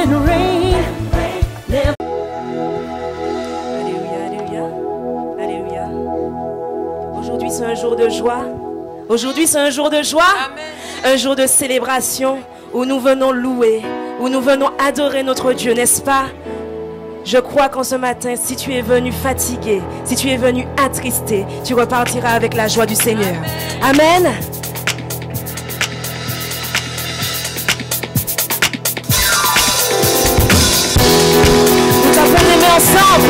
and reign. Alléluia, alléluia, alléluia. Aujourd'hui c'est un jour de joie. Aujourd'hui c'est un jour de joie. Amen. Un jour de célébration où nous venons louer, où nous venons adorer notre Dieu, n'est-ce pas? Je crois qu'en ce matin, si tu es venu fatigué, si tu es venu attristé, tu repartiras avec la joie du Seigneur. Amen. Nous avons aimé ensemble.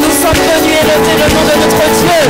Nous sommes venus élever le nom de notre Dieu.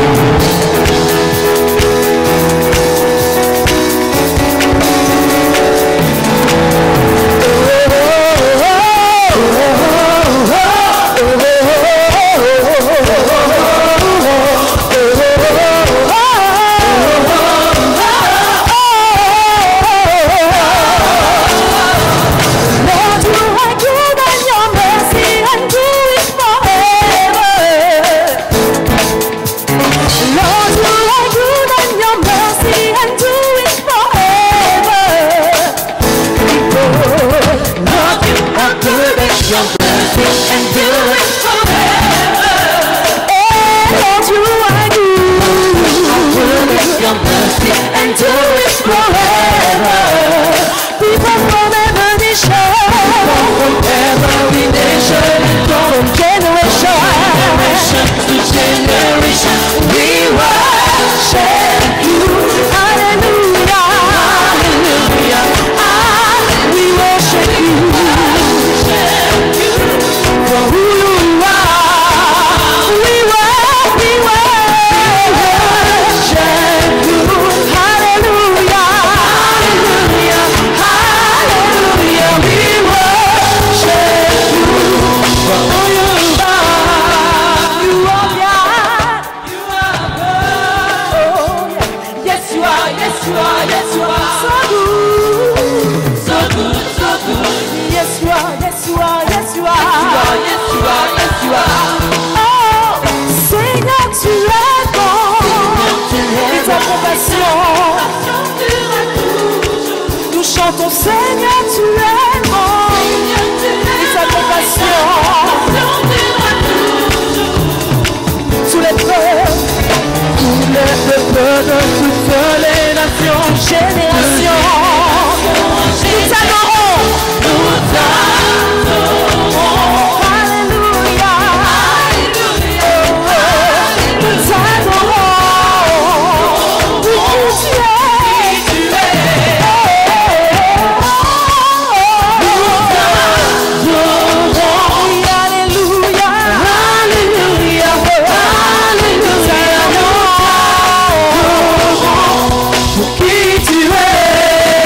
Ton Seigneur, tu es bon, et ta compassion sous les peuples de toutes les nations, générations. Nous t'adorons, nous t'adorons. Alléluia, alléluia, nous t'adorons. Où tu es. Qui tu es?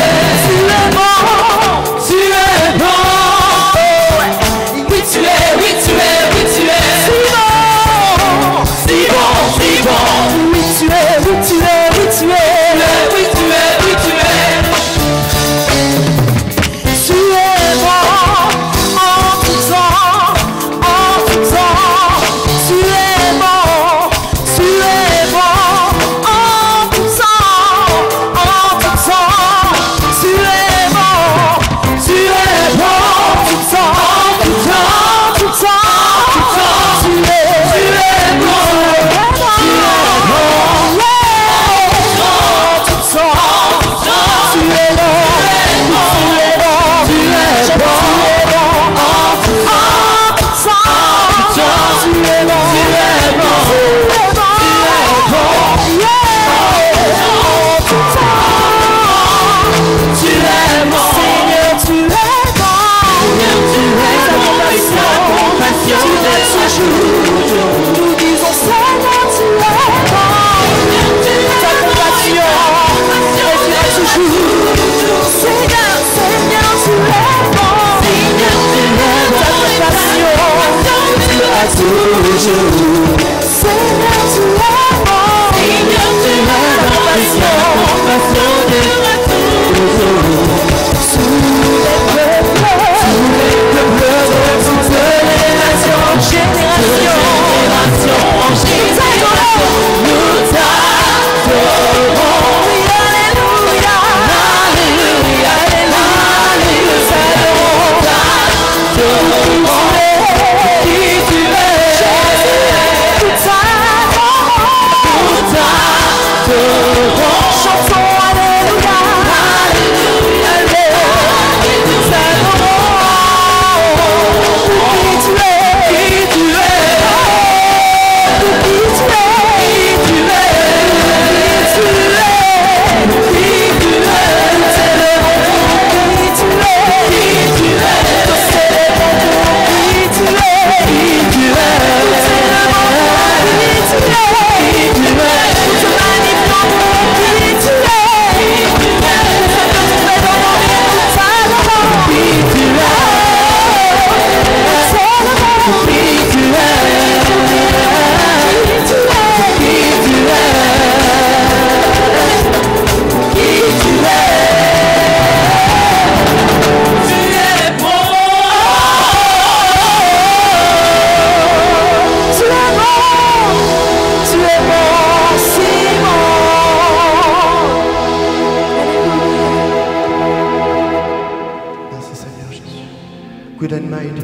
Good and mighty.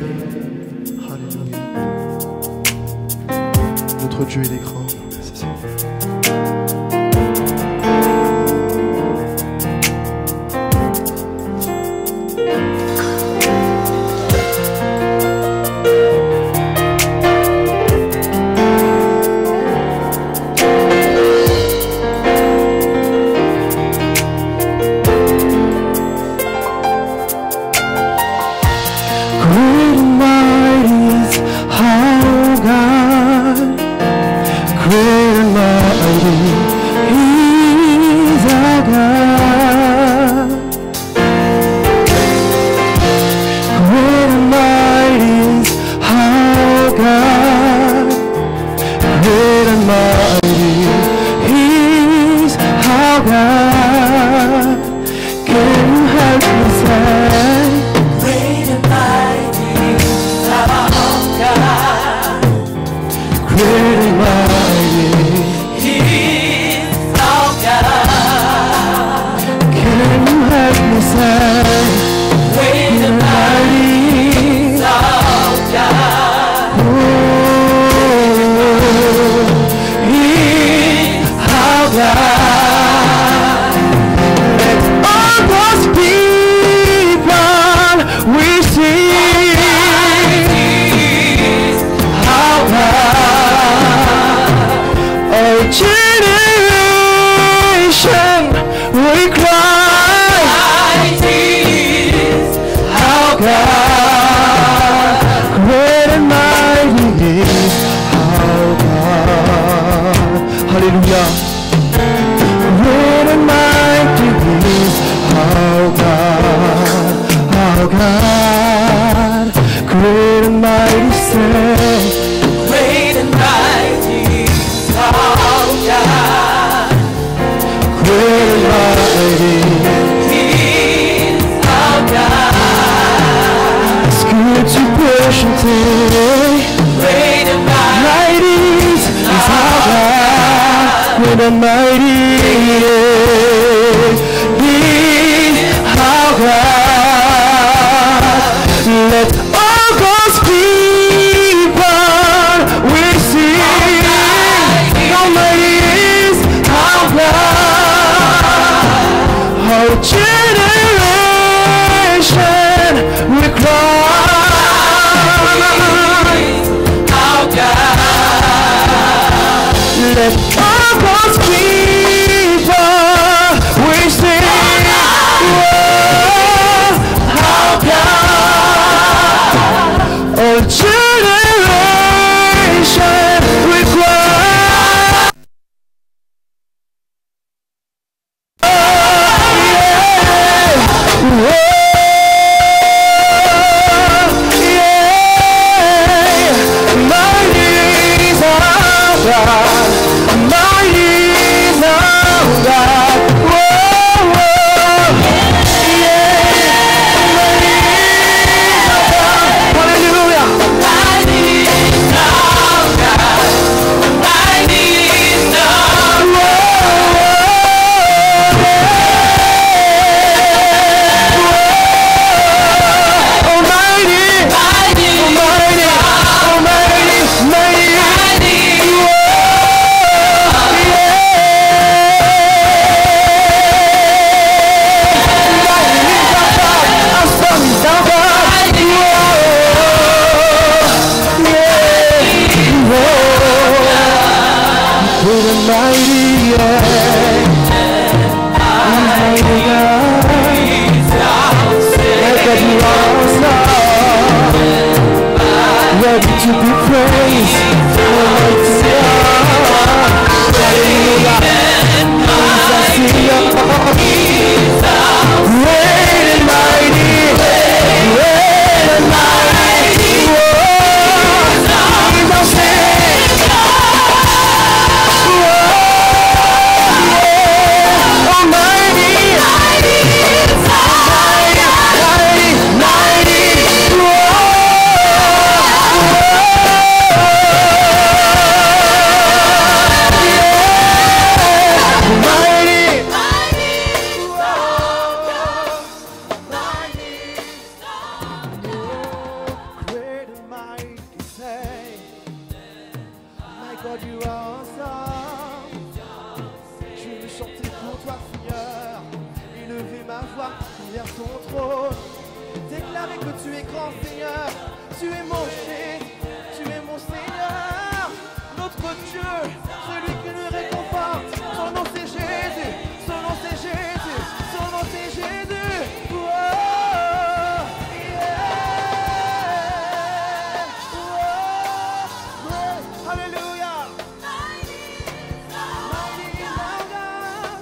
Alléluia. Notre Dieu, il est grand. C'est ça. ton trône. Déclarer que tu es grand, Seigneur. Tu es mon Jésus, tu es mon Seigneur. Notre Dieu, celui qui nous réconforte. Son nom c'est Jésus, son nom c'est Jésus, son nom c'est Jésus. Oh, yeah. Oh, yeah. Hallelujah. Mighty is our God.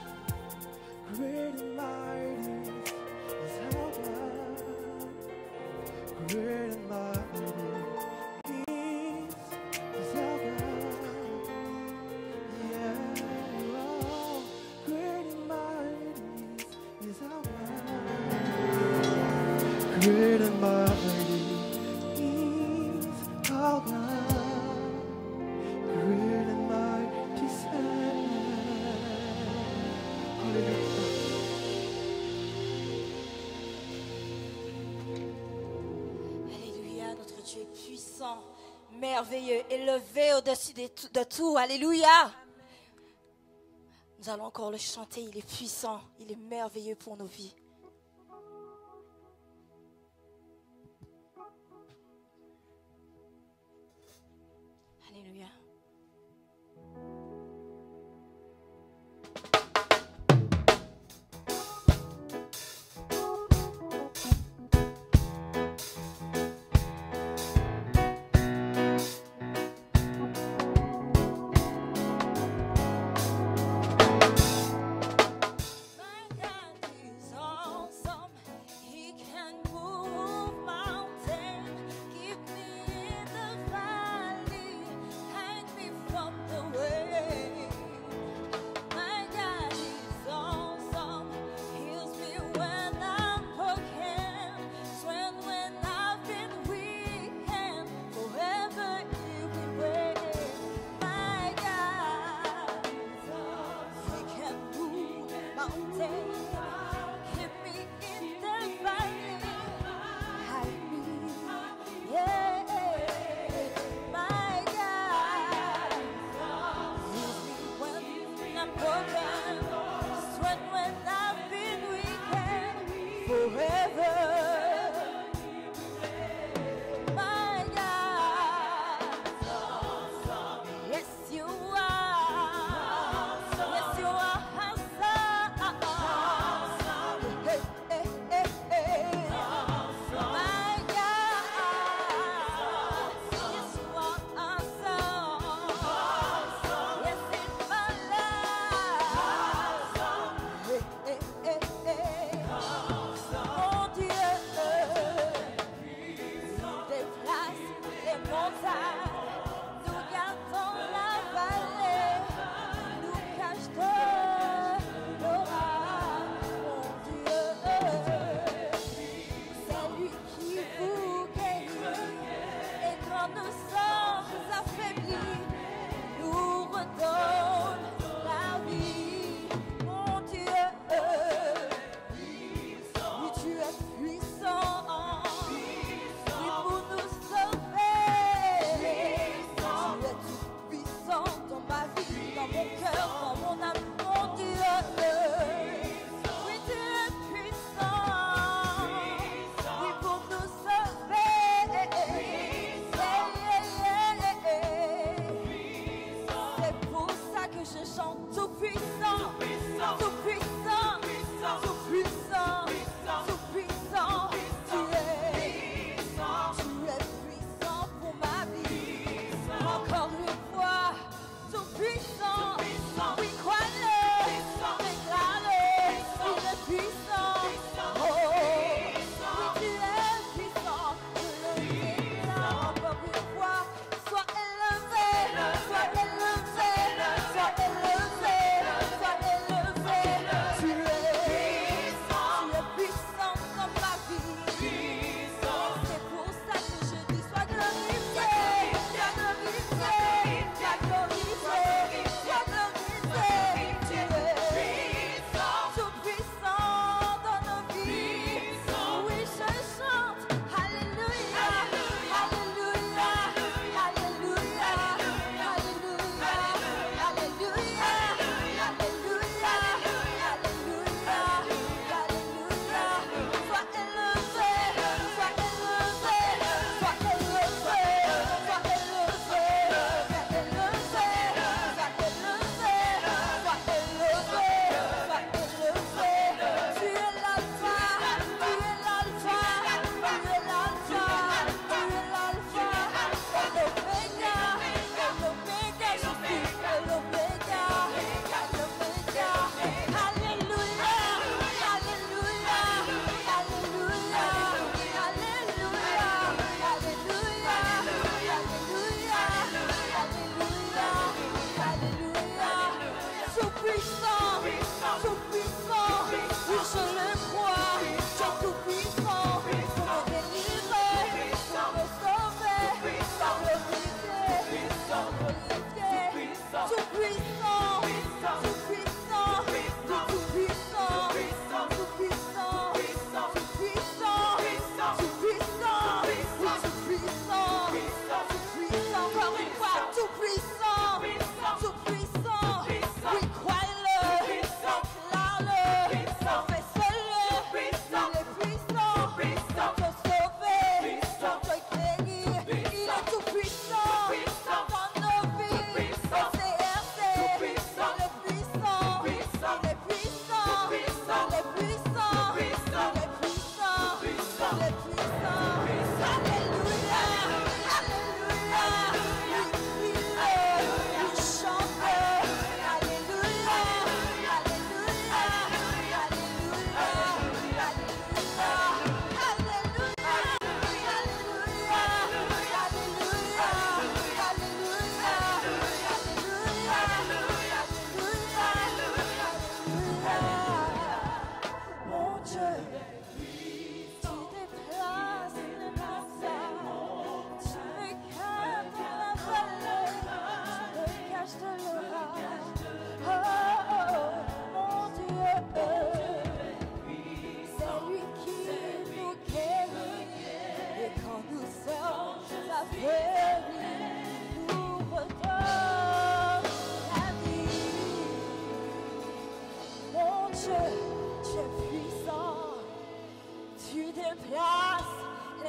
Great and mighty is our God. Great and mighty is our God. Yeah, oh, great and mighty is our God. Great and mighty is our God. Great and mighty Savior. Hallelujah. Alléluia, notre Dieu est puissant, merveilleux, élevé au-dessus de tout. Alléluia. Nous allons encore le chanter, il est puissant, il est merveilleux pour nos vies. Alléluia.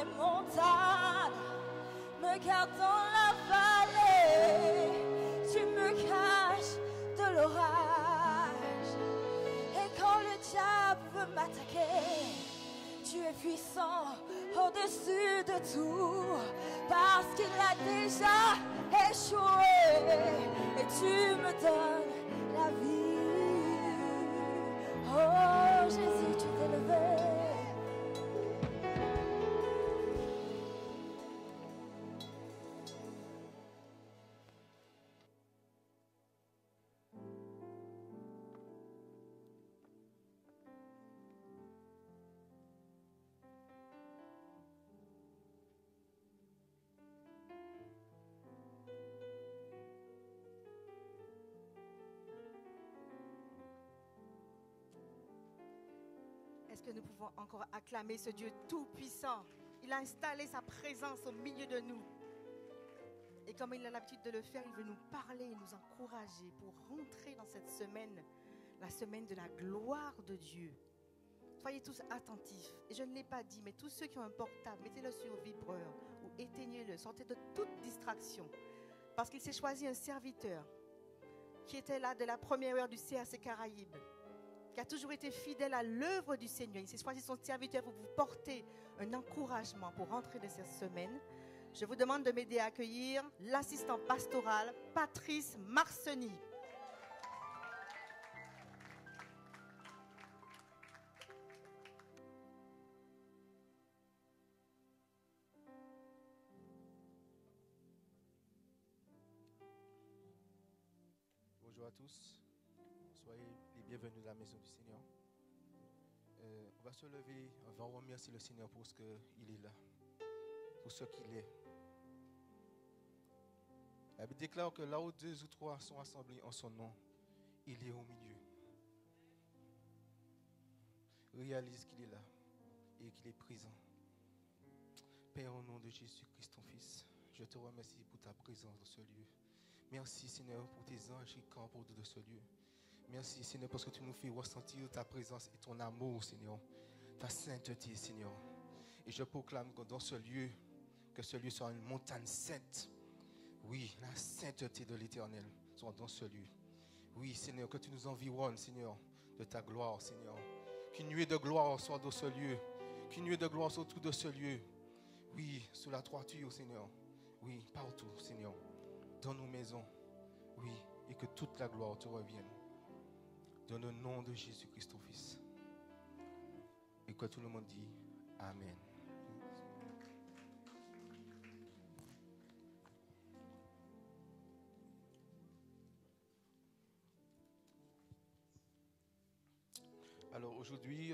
les montagnes, me gardes dans la vallée, tu me caches de l'orage. Et quand le diable veut m'attaquer, tu es puissant au-dessus de tout, parce qu'il a déjà échoué, et tu me donnes la vie. Oh Jésus, tu t'es levé. Est-ce que nous pouvons encore acclamer ce Dieu tout-puissant? Il a installé sa présence au milieu de nous. Et comme il a l'habitude de le faire, il veut nous parler, nous encourager pour rentrer dans cette semaine, la semaine de la gloire de Dieu. Soyez tous attentifs. Et je ne l'ai pas dit, mais tous ceux qui ont un portable, mettez-le sur vibreur ou éteignez-le. Sortez de toute distraction. Parce qu'il s'est choisi un serviteur qui était là de la première heure du CRC Caraïbes, qui a toujours été fidèle à l'œuvre du Seigneur. Il s'est choisi son serviteur pour vous porter un encouragement pour rentrer dans cette semaine. Je vous demande de m'aider à accueillir l'assistant pastoral Patrice Marceny. Bonjour à tous. Soyez les bienvenus à la maison du Seigneur. On va se lever, on va remercier le Seigneur pour ce qu'il est là, pour ce qu'il est. La Bible déclare que là où 2 ou 3 sont assemblés en son nom, il est au milieu. Réalise qu'il est là et qu'il est présent. Père, au nom de Jésus-Christ, ton Fils, je te remercie pour ta présence dans ce lieu. Merci, Seigneur, pour tes anges qui campent autour de ce lieu. Merci, Seigneur, parce que tu nous fais ressentir ta présence et ton amour, Seigneur. Ta sainteté, Seigneur. Et je proclame que dans ce lieu, que ce lieu soit une montagne sainte. Oui, la sainteté de l'Éternel soit dans ce lieu. Oui, Seigneur, que tu nous environnes, Seigneur, de ta gloire, Seigneur. Qu'une nuée de gloire soit dans ce lieu. Qu'une nuée de gloire soit autour de ce lieu. Oui, sous la toiture, Seigneur. Oui, partout, Seigneur. Dans nos maisons. Oui, et que toute la gloire te revienne. Dans le nom de Jésus-Christ, ton Fils. Et que tout le monde dit Amen. Alors aujourd'hui,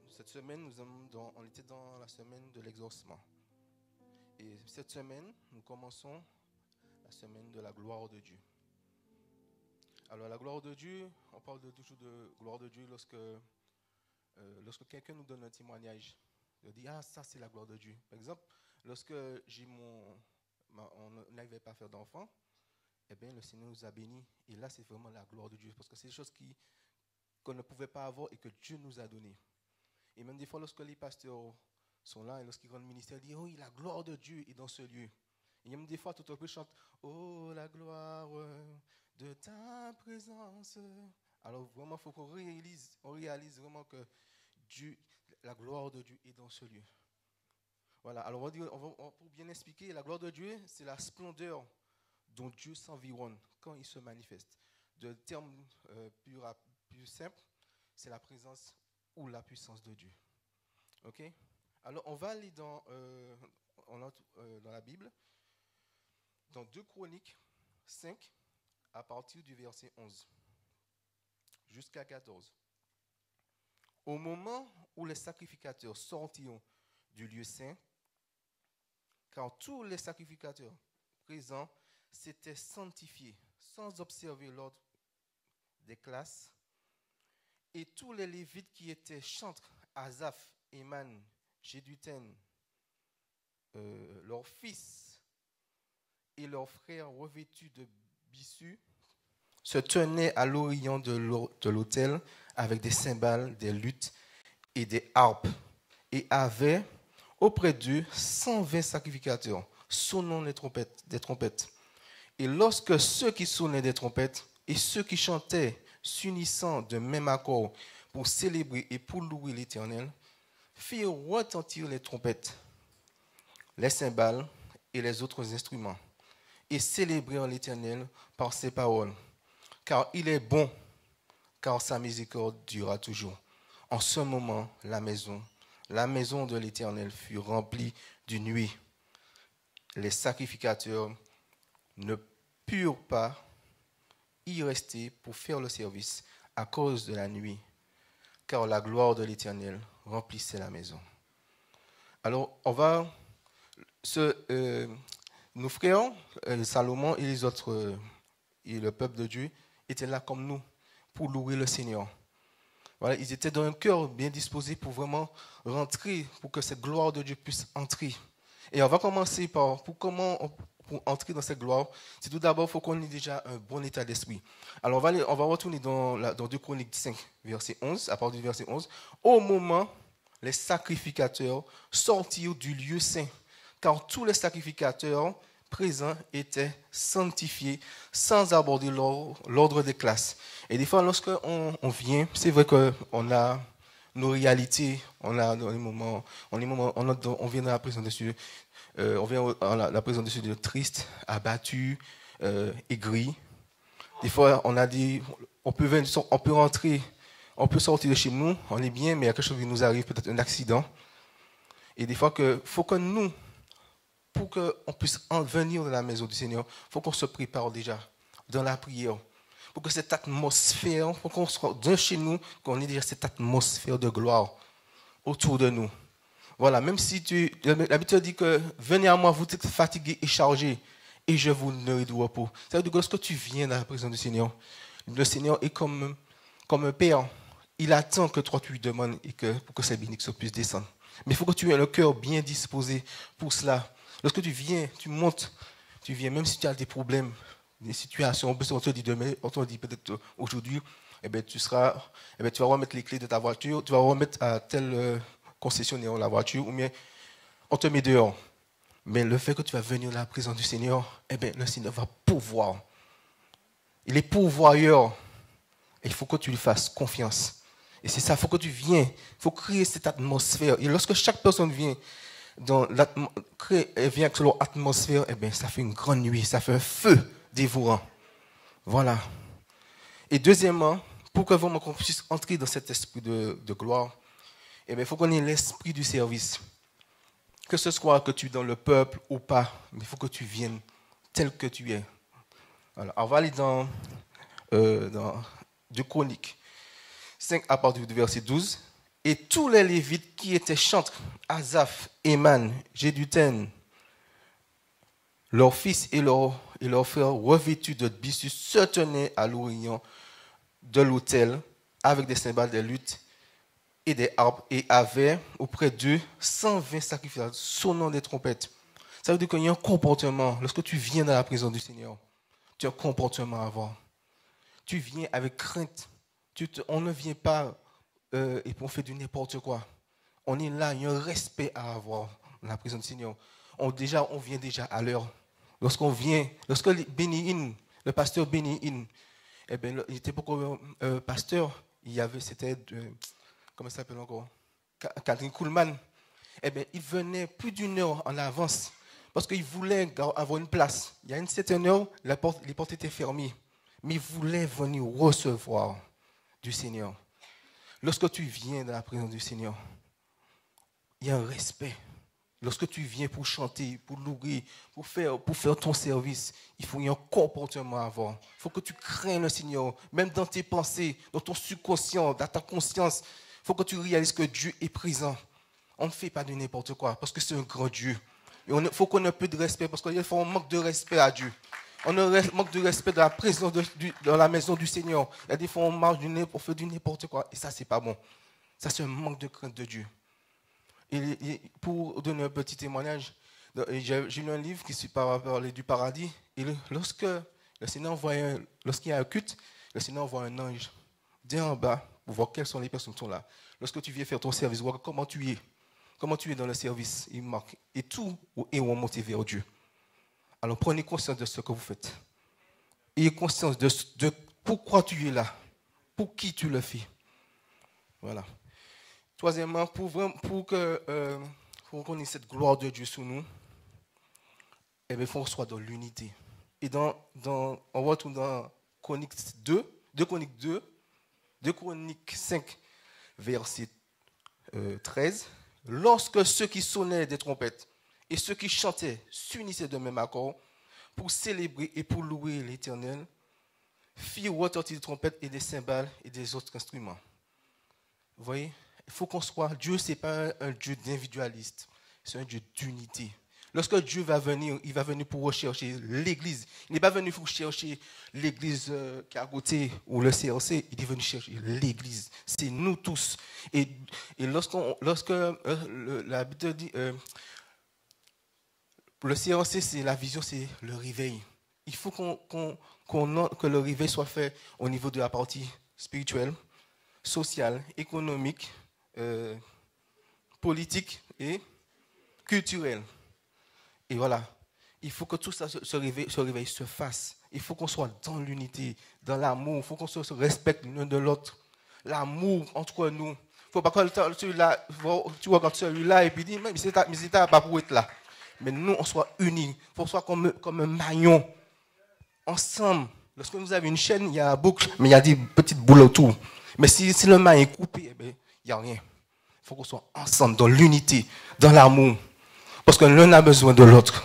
cette semaine, on était dans la semaine de l'exaucement. Et cette semaine, nous commençons la semaine de la gloire de Dieu. Alors la gloire de Dieu, on parle toujours de gloire de Dieu lorsque quelqu'un nous donne un témoignage. On dit, ah, ça c'est la gloire de Dieu. Par exemple, lorsque on n'arrivait pas à faire d'enfants, eh bien le Seigneur nous a bénis. Et là, c'est vraiment la gloire de Dieu. Parce que c'est des choses qu'on ne pouvait pas avoir et que Dieu nous a données. Et même des fois, lorsque les pasteurs sont là et lorsqu'ils rendent le ministère, ils disent, oh, la gloire de Dieu est dans ce lieu. Et même des fois, tout le monde chante, oh, la gloire de ta présence. Alors vraiment, il faut qu'on réalise vraiment que Dieu, la gloire de Dieu est dans ce lieu. Voilà, alors pour bien expliquer, la gloire de Dieu, c'est la splendeur dont Dieu s'environne quand il se manifeste. De termes plus simples, c'est la présence ou la puissance de Dieu. Ok? Alors on va aller dans la Bible, dans 2 Chroniques 5, à partir du verset 11 jusqu'à 14. Au moment où les sacrificateurs sortirent du lieu saint, car tous les sacrificateurs présents s'étaient sanctifiés sans observer l'ordre des classes, et tous les Lévites qui étaient chantres, Asaph, Éman, Jéduthun, leurs fils et leurs frères revêtus de bissus, se tenaient à l'orient de l'autel avec des cymbales, des luttes et des harpes, et avaient auprès d'eux 120 sacrificateurs, sonnant des trompettes. Et lorsque ceux qui sonnaient des trompettes et ceux qui chantaient, s'unissant de même accord pour célébrer et pour louer l'Éternel, firent retentir les trompettes, les cymbales et les autres instruments, et célébrèrent l'Éternel par ses paroles. Car il est bon, car sa miséricorde durera toujours. En ce moment, la maison de l'Éternel fut remplie d'une nuit. Les sacrificateurs ne purent pas y rester pour faire le service à cause de la nuit, car la gloire de l'Éternel remplissait la maison. Alors, nos frères, Salomon et les autres, et le peuple de Dieu, étaient là comme nous pour louer le Seigneur. Voilà, ils étaient dans un cœur bien disposé pour vraiment rentrer, pour que cette gloire de Dieu puisse entrer. Et on va commencer pour entrer dans cette gloire, c'est tout d'abord, il faut qu'on ait déjà un bon état d'esprit. Alors, on va retourner dans 2 Chroniques 5, verset 11, à partir du verset 11. Au moment, les sacrificateurs sortirent du lieu saint, car tous les sacrificateurs présents étaient sanctifiés sans aborder l'ordre des classes. Et des fois, lorsqu'on vient, c'est vrai qu'on a nos réalités, on a dans les moments, on vient dans la présence de Dieu, on vient dans la présence de Dieu triste, abattu, aigri. Des fois, on peut rentrer, on peut sortir de chez nous, on est bien, mais il y a quelque chose qui nous arrive, peut-être un accident. Et des fois, faut que nous, pour qu'on puisse venir dans la maison du Seigneur, il faut qu'on se prépare déjà dans la prière. Pour que cette atmosphère, pour qu'on soit de chez nous, qu'on ait déjà cette atmosphère de gloire autour de nous. Voilà, même si l'habitude dit que venez à moi, vous êtes fatigués et chargés, et je vous donnerai du repos. Ça veut dire que lorsque tu viens dans la présence du Seigneur, le Seigneur est comme un père. Il attend que toi tu lui demandes pour que ces bénédictions puissent descendre. Mais il faut que tu aies le cœur bien disposé pour cela. Lorsque tu viens, tu montes, tu viens, même si tu as des problèmes, des situations, on te dit demain, on te dit peut-être aujourd'hui, tu vas remettre les clés de ta voiture, tu vas remettre à tel concessionnaire la voiture, ou bien on te met dehors. Mais le fait que tu vas venir dans la présence du Seigneur, le Seigneur va pourvoir. Il est pourvoyeur. Et il faut que tu lui fasses confiance. Et c'est ça, il faut que tu viennes, il faut créer cette atmosphère. Et lorsque chaque personne vient, vient avec leur atmosphère, ça fait une grande nuit, ça fait un feu dévorant. Voilà. Et deuxièmement, pour que vraiment qu'on puisse entrer dans cet esprit de gloire, il faut qu'on ait l'esprit du service. Que ce soit que tu es dans le peuple ou pas, mais il faut que tu viennes tel que tu es. Voilà. Alors, on va aller dans 2 Chroniques 5 à partir du verset 12. Et tous les Lévites qui étaient chantres, Asaph, Éman, Jéduthun, leurs fils et leurs frères revêtus de byssus se tenaient à l'orient de l'autel avec des cymbales, des luttes et des harpes, et avaient auprès d'eux 120 sacrificateurs sonnant des trompettes. Ça veut dire qu'il y a un comportement. Lorsque tu viens dans la présence du Seigneur, tu as un comportement à avoir. Tu viens avec crainte. On ne vient pas et on fait du n'importe quoi. On est là, il y a un respect à avoir dans la présence du Seigneur. On vient déjà à l'heure. Lorsque le pasteur Benny Hinn, il était beaucoup pasteur, comment ça s'appelle encore, Catherine Kuhlman, il venait plus d'une heure en avance parce qu'il voulait avoir une place. Il y a une certaine heure, les portes étaient fermées, mais il voulait venir recevoir du Seigneur. Lorsque tu viens dans la présence du Seigneur, il y a un respect. Lorsque tu viens pour chanter, pour louer, pour faire ton service, il faut y avoir un comportement à avoir. Il faut que tu craignes le Seigneur, même dans tes pensées, dans ton subconscient, dans ta conscience. Il faut que tu réalises que Dieu est présent. On ne fait pas de n'importe quoi, parce que c'est un grand Dieu. Il faut qu'on ait un peu de respect, parce qu'il faut qu'on manque de respect à Dieu. On manque de respect de la présence dans la maison du Seigneur. Il y a des fois, on marche du nez pour faire du n'importe quoi, et ça, c'est pas bon. Ça, c'est un manque de crainte de Dieu. Et pour donner un petit témoignage, j'ai lu un livre qui parle du paradis. Et lorsque le Seigneur lorsqu'il y a un culte, le Seigneur envoie un ange d'en bas pour voir quelles sont les personnes qui sont là. Lorsque tu viens faire ton service, voir comment tu es. comment tu es dans le service, il marque. Et tout est remonté vers Dieu. Alors prenez conscience de ce que vous faites. Ayez conscience de pourquoi tu es là, pour qui tu le fais. Voilà. Troisièmement, pour qu'on ait cette gloire de Dieu sur nous, eh bien, il faut qu'on soit dans l'unité. Et on retourne dans Chroniques 2 Chroniques 5, verset 13. Lorsque ceux qui sonnaient des trompettes et ceux qui chantaient s'unissaient de même accord pour célébrer et pour louer l'Éternel, firent retentir des trompettes et des cymbales et des autres instruments. Vous voyez, il faut qu'on soit... Dieu, ce n'est pas un Dieu d'individualiste, c'est un Dieu d'unité. Lorsque Dieu va venir, il va venir pour rechercher l'église. Il n'est pas venu pour chercher l'église qui est à côté ou le CRC, il est venu chercher l'église. C'est nous tous. Et lorsque la Bible dit, le CRC, c'est la vision, c'est le réveil. Il faut que le réveil soit fait au niveau de la partie spirituelle, sociale, économique, politique et culturelle. Et voilà, il faut que tout ça, ce réveil se fasse. Il faut qu'on soit dans l'unité, dans l'amour. Il faut qu'on se respecte l'un de l'autre. L'amour entre nous. Il ne faut pas que celui-là, tu regardes celui-là et puis dis, mais c'est pas pour être là. Mais nous, on soit unis. Il faut qu'on soit comme un maillon. Ensemble. Lorsque vous avez une chaîne, il y a la boucle, mais il y a des petites boules autour. Mais si le maillon est coupé, eh bien, il n'y a rien. Il faut qu'on soit ensemble, dans l'unité, dans l'amour. Parce que l'un a besoin de l'autre.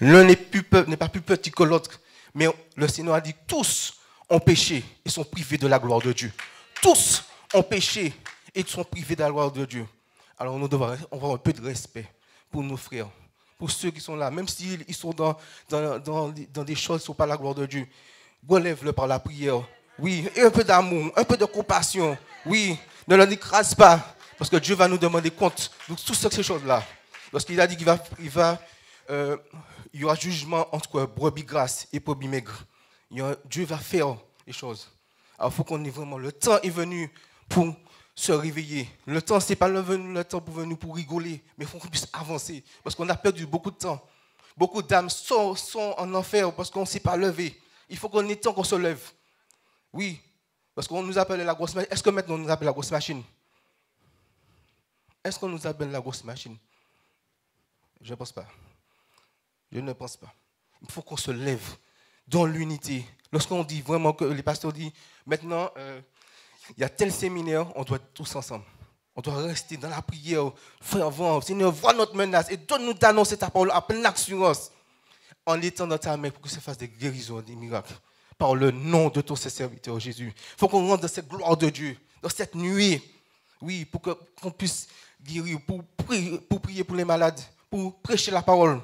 L'un n'est pas plus petit que l'autre. Mais le Seigneur a dit, tous ont péché et sont privés de la gloire de Dieu. Tous ont péché et sont privés de la gloire de Dieu. Alors nous devons avoir un peu de respect pour nos frères, pour ceux qui sont là. Même s'ils sont dans des choses qui ne sont pas la gloire de Dieu. Relève-le par la prière. Oui, et un peu d'amour, un peu de compassion. Oui, ne l'écrase pas. Parce que Dieu va nous demander compte de toutes ces choses-là. Lorsqu'il a dit qu'il y aura jugement entre brebis grasses et brebis maigres. Dieu va faire les choses. Alors il faut qu'on ait vraiment... Le temps est venu pour se réveiller. Le temps, ce n'est pas le temps pour venir pour rigoler, mais il faut qu'on puisse avancer. Parce qu'on a perdu beaucoup de temps. Beaucoup d'âmes sont en enfer parce qu'on ne s'est pas levé. Il faut qu'on ait temps qu'on se lève. Oui, parce qu'on nous appelle la grosse machine. Est-ce que maintenant on nous appelle la grosse machine? Est-ce qu'on nous appelle la grosse machine? Je ne pense pas. Je ne pense pas. Il faut qu'on se lève dans l'unité. Lorsqu'on dit vraiment que les pasteurs disent, maintenant, il y a tel séminaire, on doit être tous ensemble. On doit rester dans la prière, fervent. Seigneur, vois notre menace et donne-nous d'annoncer ta parole à pleine assurance en étant dans ta main pour que ça fasse des guérisons, des miracles. Par le nom de tous ces serviteurs, Jésus. Il faut qu'on rentre dans cette gloire de Dieu, dans cette nuée. Oui, pour qu'on puisse guérir, pour prier pour les malades, pour prêcher la parole,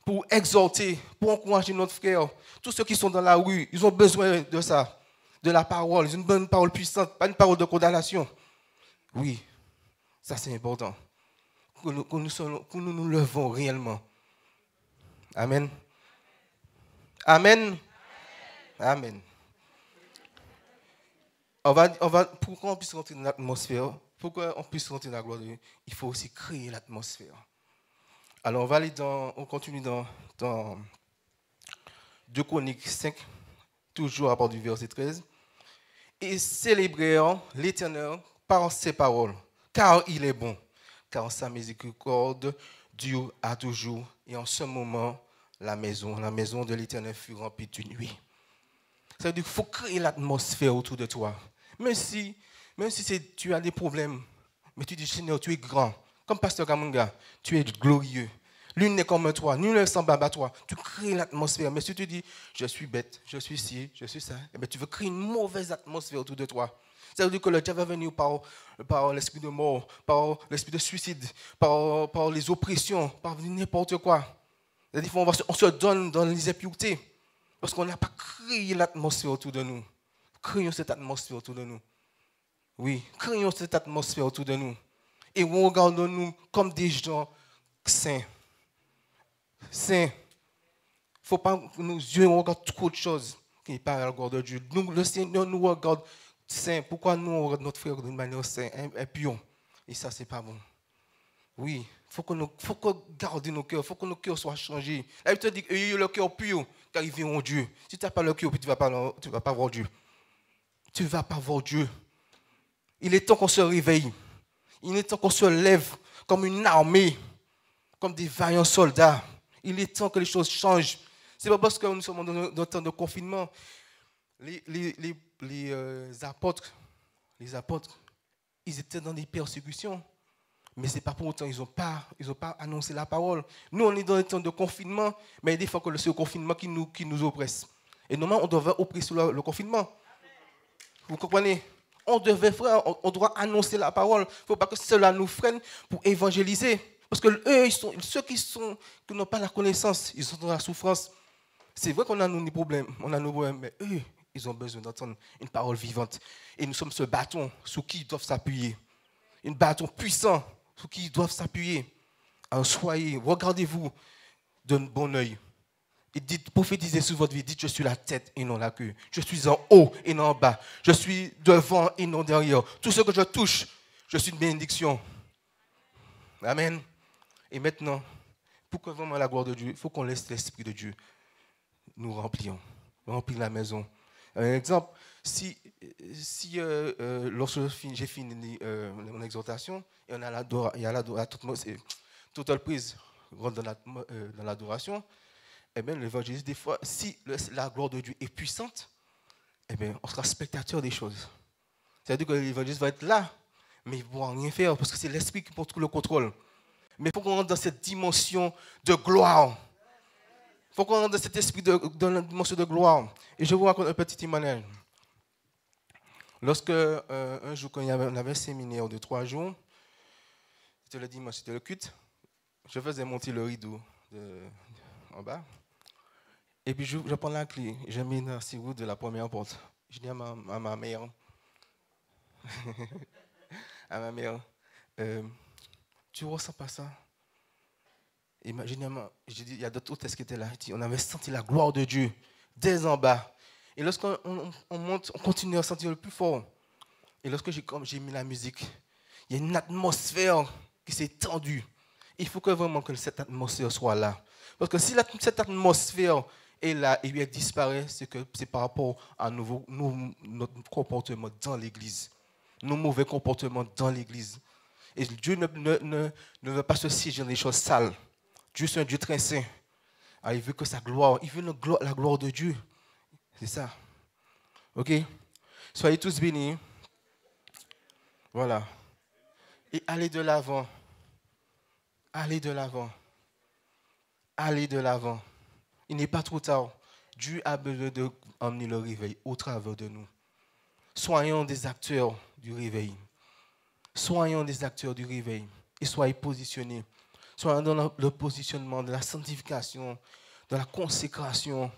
pour exhorter, pour encourager notre frère. Tous ceux qui sont dans la rue, ils ont besoin de ça, de la parole. Ils ont une bonne parole puissante, pas une parole de condamnation. Oui, ça c'est important. Que nous levons réellement. Amen. Amen. Amen. Pour qu'on puisse rentrer dans l'atmosphère, pour qu'on puisse rentrer dans la gloire de Dieu, il faut aussi créer l'atmosphère. Alors, on continue dans 2 Chroniques 5, toujours à partir du verset 13. Et célébrèrent l'Éternel par ses paroles, car il est bon, car sa miséricorde dure à toujours. Et en ce moment, la maison de l'Éternel fut remplie d'une nuit. Ça veut dire qu'il faut créer l'atmosphère autour de toi. Même si tu as des problèmes, mais tu dis, Seigneur, tu es grand. Comme Pasteur Kamunga, tu es glorieux. L'une n'est comme toi, nul n'est semblable à toi. Tu crées l'atmosphère. Mais si tu dis, je suis bête, je suis ci, je suis ça, eh bien, tu veux créer une mauvaise atmosphère autour de toi. Ça veut dire que le diable va venir par l'esprit de mort, par l'esprit de suicide, par les oppressions, par n'importe quoi. C'est-à-dire qu'on se donne dans les impuretés. Parce qu'on n'a pas créé l'atmosphère autour de nous. Créons cette atmosphère autour de nous. Oui, créons cette atmosphère autour de nous. Et regardons-nous comme des gens saints. Saints. Il ne faut pas que nos yeux regardent trop de choses qui n'est pas à la gloire de Dieu. Le Seigneur nous regarde saints. Pourquoi nous on regarde notre frère d'une manière sainte, impure? Et ça, ce n'est pas bon. Oui, faut qu'on garde nos cœurs, il faut que nos cœurs soient changés. La Bible te dit ayez le cœur pur, car ils verront Dieu. Si tu n'as pas le cœur pur, tu ne vas pas voir Dieu. Tu ne vas pas voir Dieu. Il est temps qu'on se réveille. Il est temps qu'on se lève comme une armée, comme des vaillants soldats. Il est temps que les choses changent. Ce n'est pas parce que nous sommes dans un temps de confinement. Les apôtres, ils étaient dans des persécutions. Mais ce n'est pas pour autant qu'ils n'ont pas annoncé la parole. Nous, on est dans un temps de confinement, mais il y a des fois que c'est le confinement qui nous oppresse. Et normalement, on devrait oppresser le confinement. Vous comprenez? On doit annoncer la parole. Il ne faut pas que cela nous freine pour évangéliser. Parce que eux, ceux qui n'ont pas la connaissance, ils sont dans la souffrance. C'est vrai qu'on a nos problèmes, mais eux, ils ont besoin d'entendre une parole vivante. Et nous sommes ce bâton sur qui ils doivent s'appuyer. Un bâton puissant sur qui ils doivent s'appuyer. Alors regardez-vous d'un bon œil. Et dites, prophétisez sur votre vie. Dites, je suis la tête et non la queue. Je suis en haut et non en bas. Je suis devant et non derrière. Tout ce que je touche, je suis une bénédiction. Amen. Et maintenant, pour que vraiment la gloire de Dieu, il faut qu'on laisse l'Esprit de Dieu nous remplir la maison. Un exemple, si lorsque j'ai fini mon exhortation, et il y a toute prise dans l'adoration, eh bien, l'évangéliste, des fois, si la gloire de Dieu est puissante, eh bien, on sera spectateur des choses. C'est-à-dire que l'évangéliste va être là, mais il ne pourra rien faire parce que c'est l'esprit qui prend tout le contrôle. Mais il faut qu'on rentre dans cette dimension de gloire. Il faut qu'on rentre dans cet esprit dans la dimension de gloire. Et je vous raconte un petit témoignage. Lorsque, un jour, quand on avait un séminaire de 3 jours, c'était le dimanche, c'était le culte, je faisais monter le rideau en bas. Et puis, je prends la clé, je mets dans la serrure de la première porte. Je dis à ma mère, tu ne ressens pas ça? Imagine-moi, je dis, il y a d'autres hôtesses qui étaient là. On avait senti la gloire de Dieu dès en bas. Et lorsqu'on monte, on continue à sentir le plus fort. Et lorsque j'ai mis la musique, il y a une atmosphère qui s'est tendue. Il faut vraiment que cette atmosphère soit là. Parce que si cette atmosphère est là et elle disparaît, c'est par rapport à notre comportement dans l'Église. Nos mauvais comportements dans l'Église. Et Dieu ne veut pas se siéger dans les choses sales. Dieu, c'est un Dieu très saint. Alors, il veut que sa gloire, il veut la gloire de Dieu. C'est ça. OK? Soyez tous bénis. Voilà. Et allez de l'avant. Allez de l'avant. Allez de l'avant. Il n'est pas trop tard. Dieu a besoin d'emmener le réveil au travers de nous. Soyons des acteurs du réveil. Soyons des acteurs du réveil. Et soyez positionnés. Soyons dans le positionnement de la sanctification, de la consécration.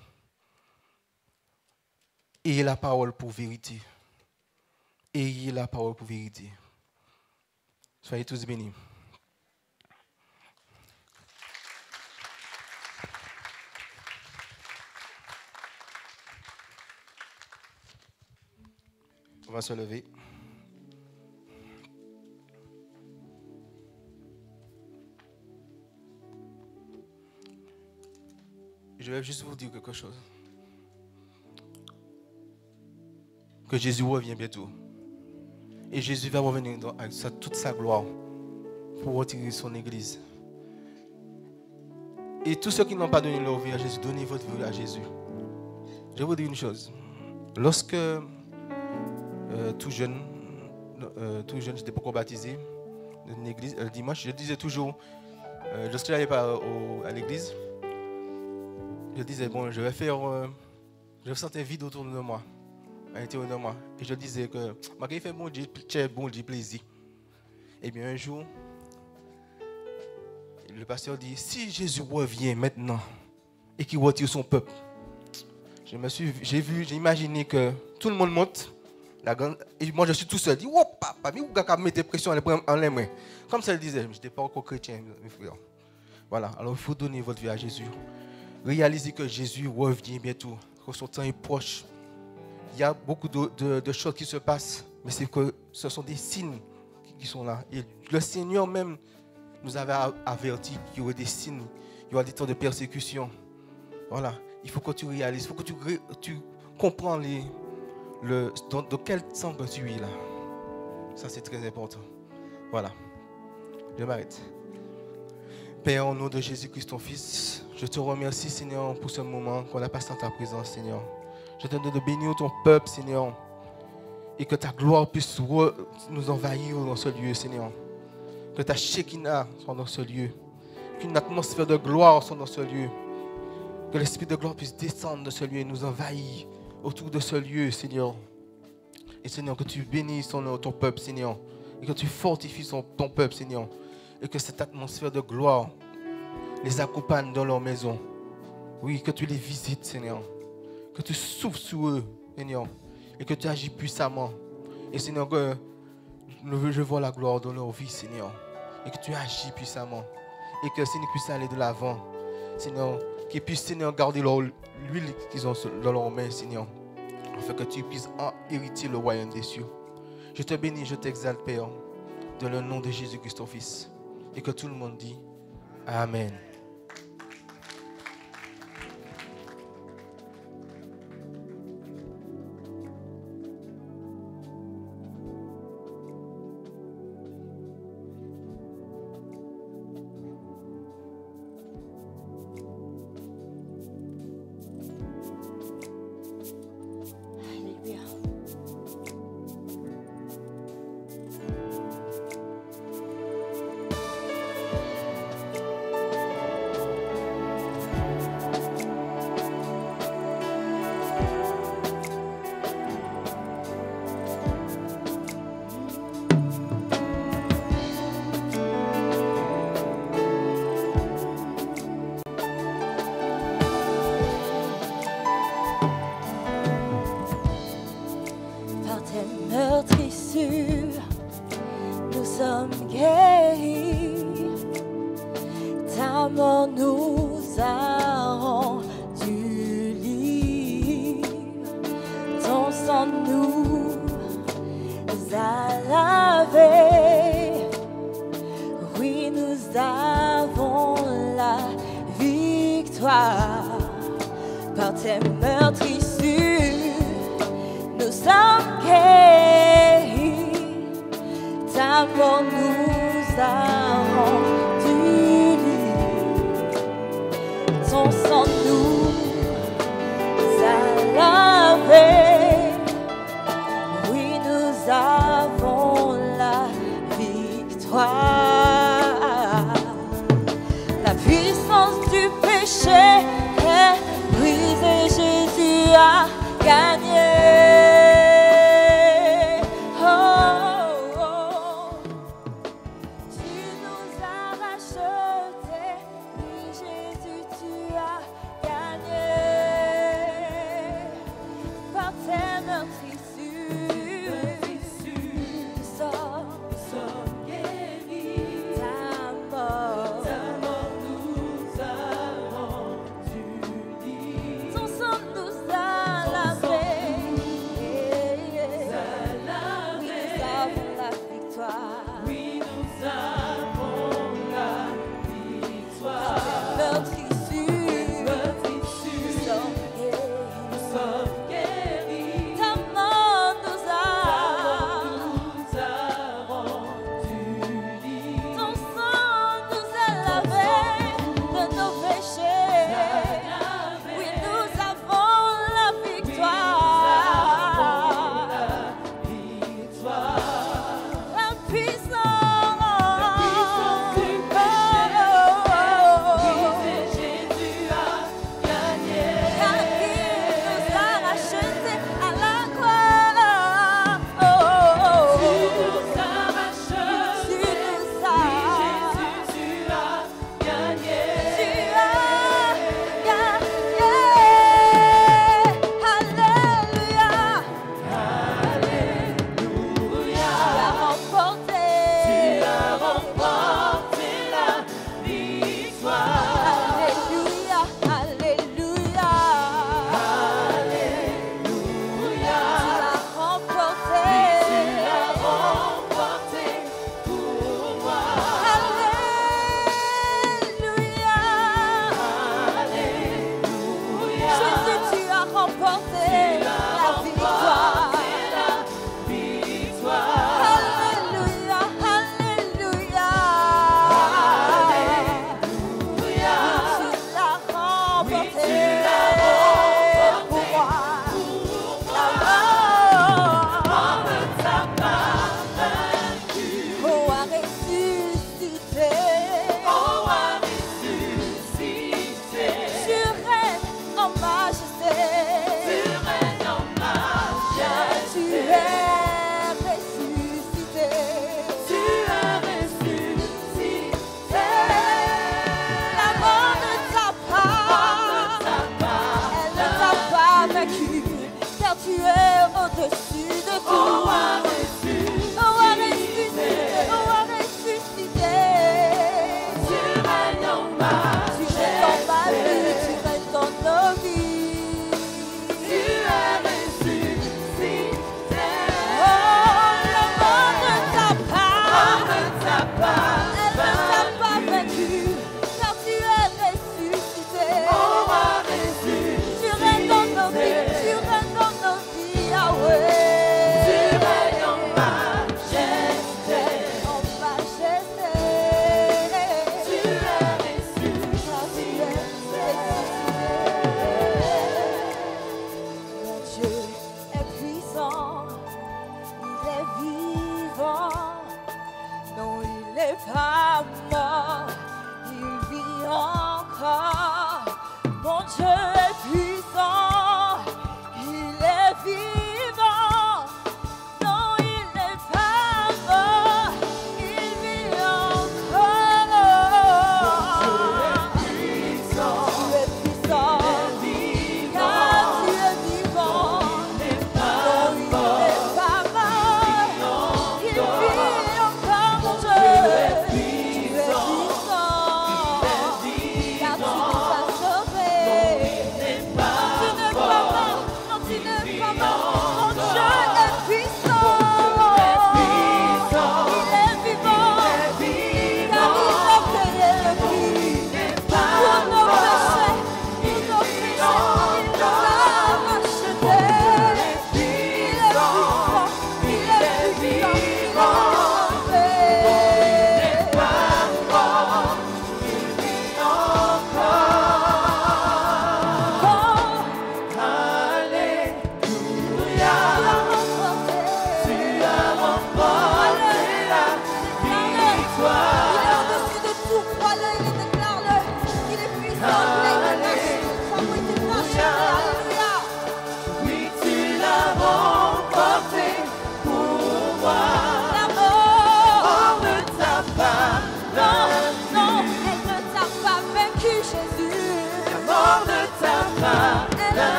Ayez la parole pour vérité. Ayez la parole pour vérité. Soyez tous bénis. On va se lever. Je vais juste vous dire quelque chose. Que Jésus revient bientôt. Et Jésus va revenir avec toute sa gloire pour retirer son Église. Et tous ceux qui n'ont pas donné leur vie à Jésus, donnez votre vie à Jésus. Je vais vous dire une chose. Lorsque tout jeune, j'étais pas encore baptisé dans une église, le dimanche, je disais toujours, lorsque je n'allais pas à l'église, je disais, bon, je me sentais vide autour de moi, à l'intérieur de moi. Et je disais que, malgré fait bon Dieu plaisir. Et bien un jour, le pasteur dit, si Jésus revient maintenant et qu'il retire son peuple, j'ai imaginé que tout le monde monte. Et moi je suis tout seul. Je dis, oh papa, mais où est-ce que mettre pression en les mains? Comme ça il disait, je n'étais pas encore chrétien, mes frères. Voilà, alors il faut donner votre vie à Jésus. Réalisez que Jésus revient bientôt, que son temps est proche. Il y a beaucoup de choses qui se passent, mais c'est que ce sont des signes qui sont là. Et le Seigneur même nous avait averti qu'il y aurait des signes, il y aura des temps de persécution. Voilà, il faut que tu réalises, il faut que tu comprends dans quel temps que tu es là. Ça, c'est très important. Voilà, je m'arrête. Père, au nom de Jésus-Christ, ton Fils, je te remercie, Seigneur, pour ce moment qu'on a passé en ta présence, Seigneur. Je te demande de bénir ton peuple, Seigneur, et que ta gloire puisse nous envahir dans ce lieu, Seigneur. Que ta Shekinah soit dans ce lieu. Qu'une atmosphère de gloire soit dans ce lieu. Que l'Esprit de gloire puisse descendre de ce lieu et nous envahir autour de ce lieu, Seigneur. Et Seigneur, que tu bénisses ton peuple, Seigneur. Et que tu fortifies ton peuple, Seigneur. Et que cette atmosphère de gloire les accompagne dans leur maison. Oui, que tu les visites, Seigneur. Que tu souffles sur eux, Seigneur. Et que tu agis puissamment. Et Seigneur, que je vois la gloire dans leur vie, Seigneur. Et que tu agis puissamment. Et que Seigneur puisse aller de l'avant. Seigneur, qu'ils puissent, Seigneur, garder l'huile qu'ils ont dans leurs mains, Seigneur. Afin que tu puisses hériter le royaume des cieux. Je te bénis, je t'exalte, Père, dans le nom de Jésus-Christ, ton Fils. Et que tout le monde dit Amen. Alléluia. Par tes meurtrissures, nous sommes guéris. Ta mort nous a rendus libres. Ton sang nous a lavés. Oui, nous avons la victoire. Par tes meurtrissures, nous sommes guéris. Ta mort nous a rendus libres. Ton sang nous a lavés. Oui, nous avons la victoire. La puissance du péché est brisée. Jésus a gagné. Tu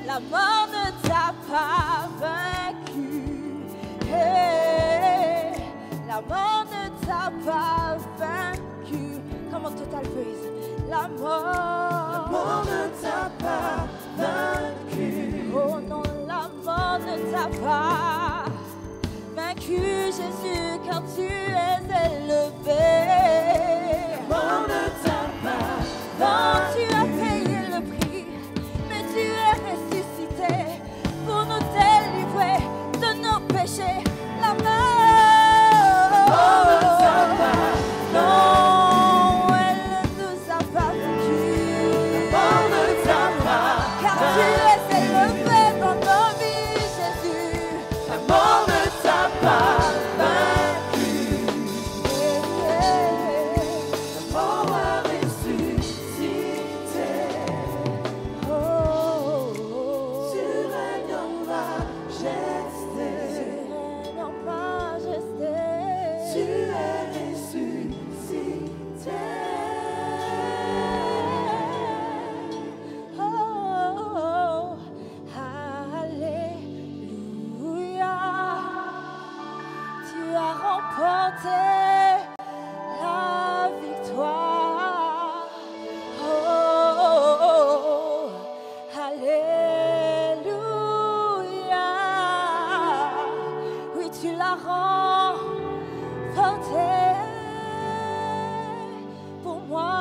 La mort ne t'a pas vaincu. remporté la victoire. Oh, oh, oh, oh. Alléluia. Oui, tu l'as remporté pour moi.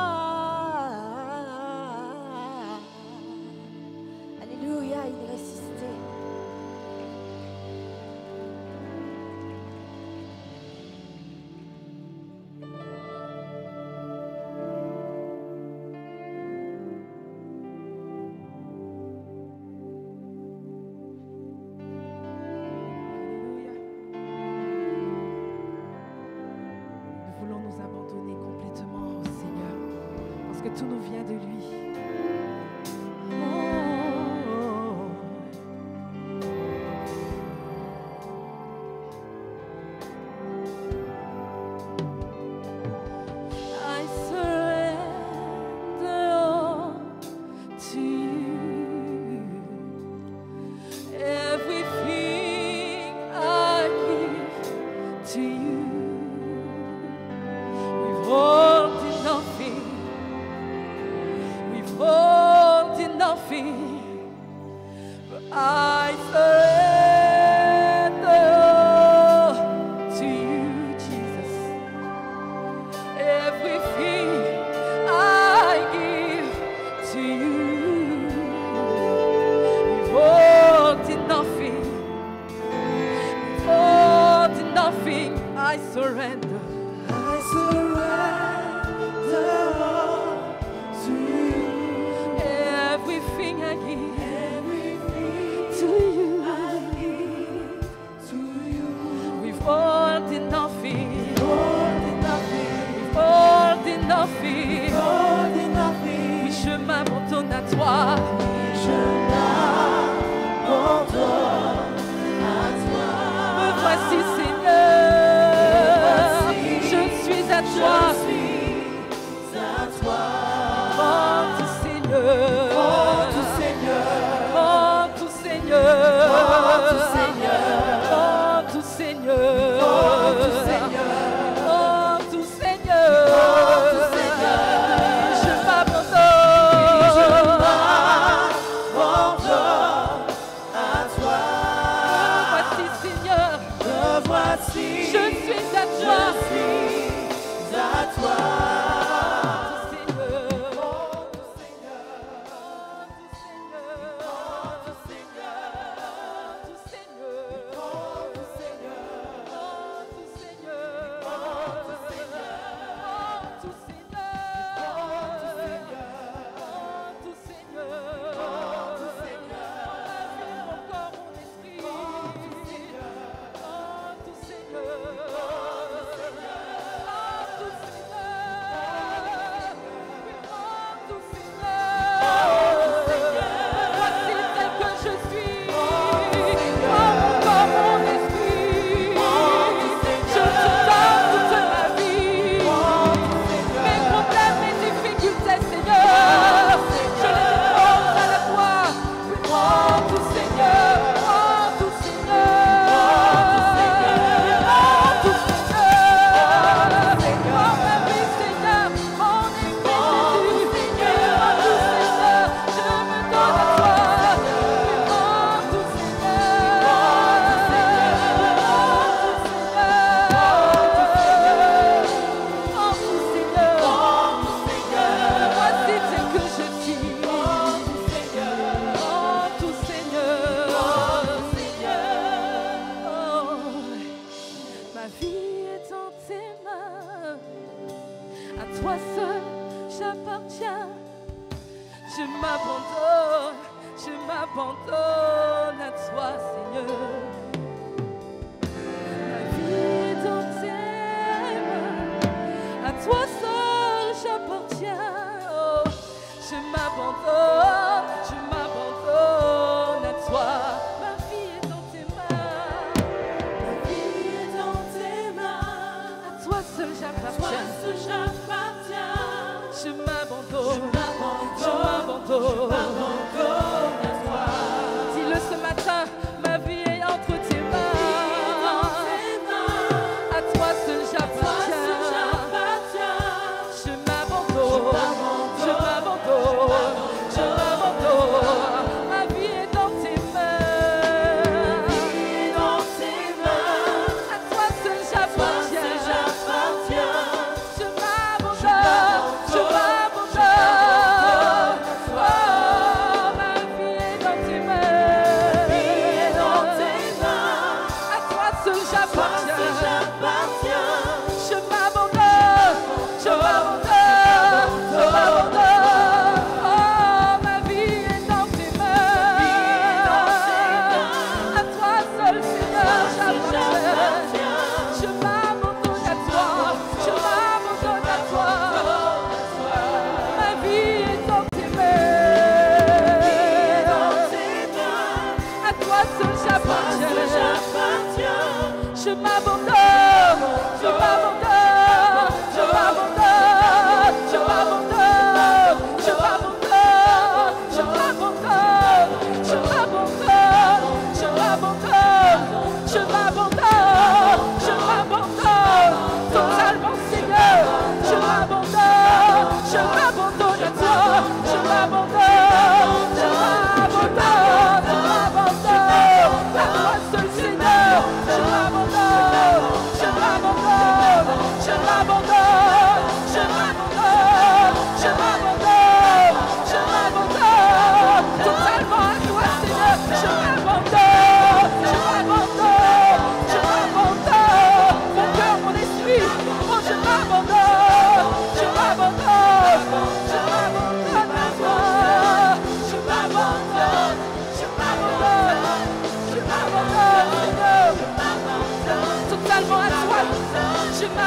Alléluia, il est ressuscité. Alléluia. Nous voulons nous abandonner complètement au Seigneur parce que tout nous vient de lui. I surrender all to you. Everything I give to you. Withholding nothing. Withholding nothing. But I surrender all to you, Jesus. Everything I give to you, withholding nothing, withholding nothing, I surrender. I surrender all to you. Everything I give, to you, withholding nothing, withholding nothing, oui, je m'abandonne à toi. Me voici, Seigneur, je suis à toi. Prends tout, Seigneur, prends tout, Seigneur, prends tout, Seigneur, prends tout, Seigneur, prends tout, Seigneur, prends tout, Seigneur, je m'abandonne à toi. Voici, Seigneur, je suis à toi. m'abandonne à toi, Seigneur. Ma vie est dans tes mains, à toi seul j'appartiens. Oh, je m'abandonne à toi. Ma vie est dans tes mains, ma vie est dans tes mains, à toi seul j'appartiens. Je m'abandonne, je m'abandonne à toi. Dis-le ce matin, ma vie est entre tes mains. À toi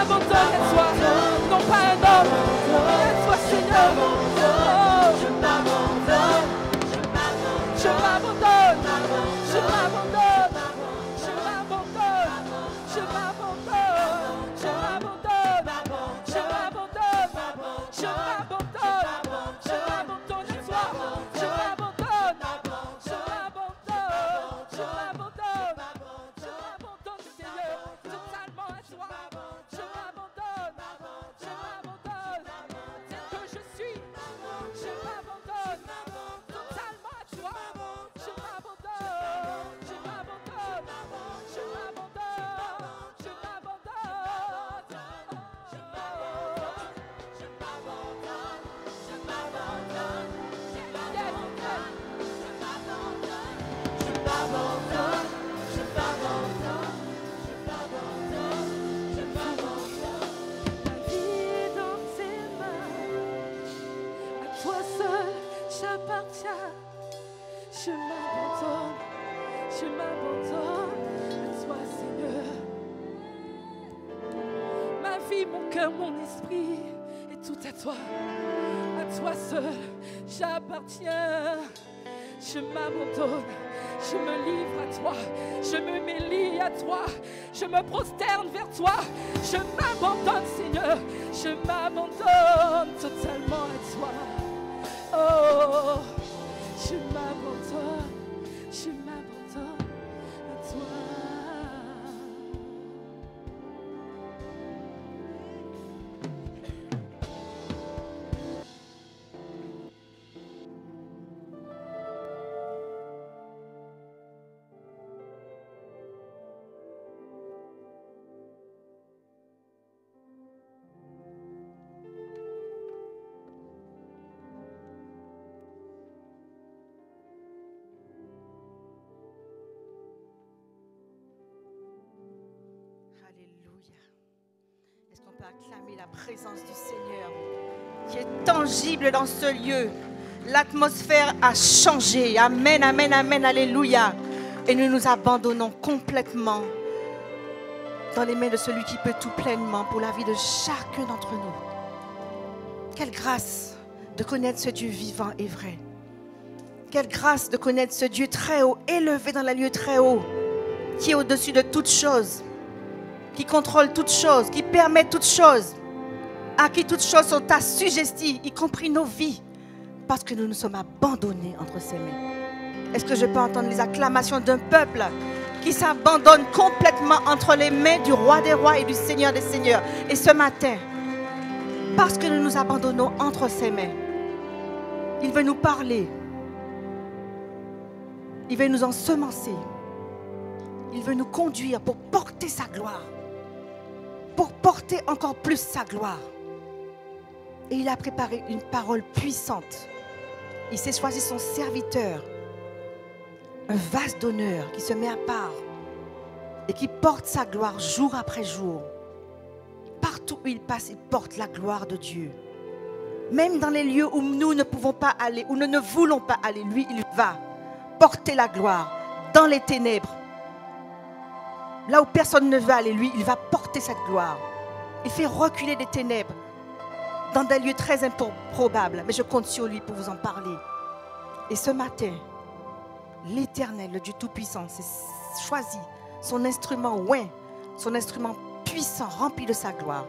m'abandonne à toi, non pas un homme, mais à toi Seigneur. Oh, je m'abandonne, je m'abandonne, je m'abandonne, je m'abandonne, je m'abandonne, je m'abandonne, je m'abandonne, je m'abandonne, je m'abandonne à toi, je m'abandonne, je m'abandonne, je m'abandonne, je m'abandonne Seigneur, totalement à toi, je m'abandonne, tel que je suis, je m'abandonne, totalement à toi, je m'abandonne, je m'abandonne, je m'abandonne, je m'abandonne, je m'abandonne, j'appartiens, je m'abandonne à toi Seigneur. Ma vie, mon cœur, mon esprit est tout à toi seul j'appartiens. Je m'abandonne, je me livre à toi, je me mêle à toi, je me prosterne vers toi, je m'abandonne Seigneur, je m'abandonne totalement à toi. Oh, je m'abandonne à toi. Acclamer la présence du Seigneur qui est tangible dans ce lieu. L'atmosphère a changé. Amen, amen, amen, alléluia. Et nous nous abandonnons complètement dans les mains de celui qui peut tout pleinement pour la vie de chacun d'entre nous. Quelle grâce de connaître ce Dieu vivant et vrai. Quelle grâce de connaître ce Dieu très haut, élevé dans les lieux très hauts, qui est au-dessus de toutes choses, qui contrôle toutes choses, qui permet toutes choses, à qui toutes choses sont assujetties, y compris nos vies, parce que nous nous sommes abandonnés entre ses mains. Est-ce que je peux entendre les acclamations d'un peuple qui s'abandonne complètement entre les mains du roi des rois et du Seigneur des seigneurs? Et ce matin, parce que nous nous abandonnons entre ses mains, il veut nous parler, il veut nous ensemencer, il veut nous conduire pour porter sa gloire, pour porter encore plus sa gloire. Et il a préparé une parole puissante. Il s'est choisi son serviteur, un vase d'honneur qui se met à part et qui porte sa gloire jour après jour. Partout où il passe, il porte la gloire de Dieu. Même dans les lieux où nous ne pouvons pas aller, où nous ne voulons pas aller, lui, il va porter la gloire dans les ténèbres. Là où personne ne veut aller, lui, il va porter cette gloire. Il fait reculer des ténèbres dans des lieux très improbables. Mais je compte sur lui pour vous en parler. Et ce matin, l'Éternel, le Dieu Tout-Puissant, s'est choisi son instrument oint, son instrument puissant, rempli de sa gloire.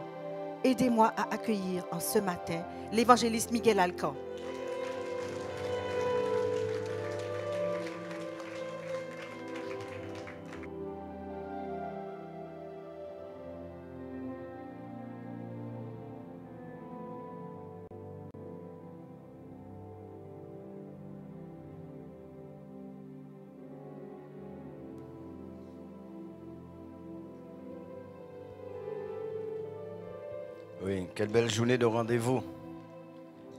Aidez-moi à accueillir en ce matin l'évangéliste Miguel Alcan. Oui, quelle belle journée de rendez-vous.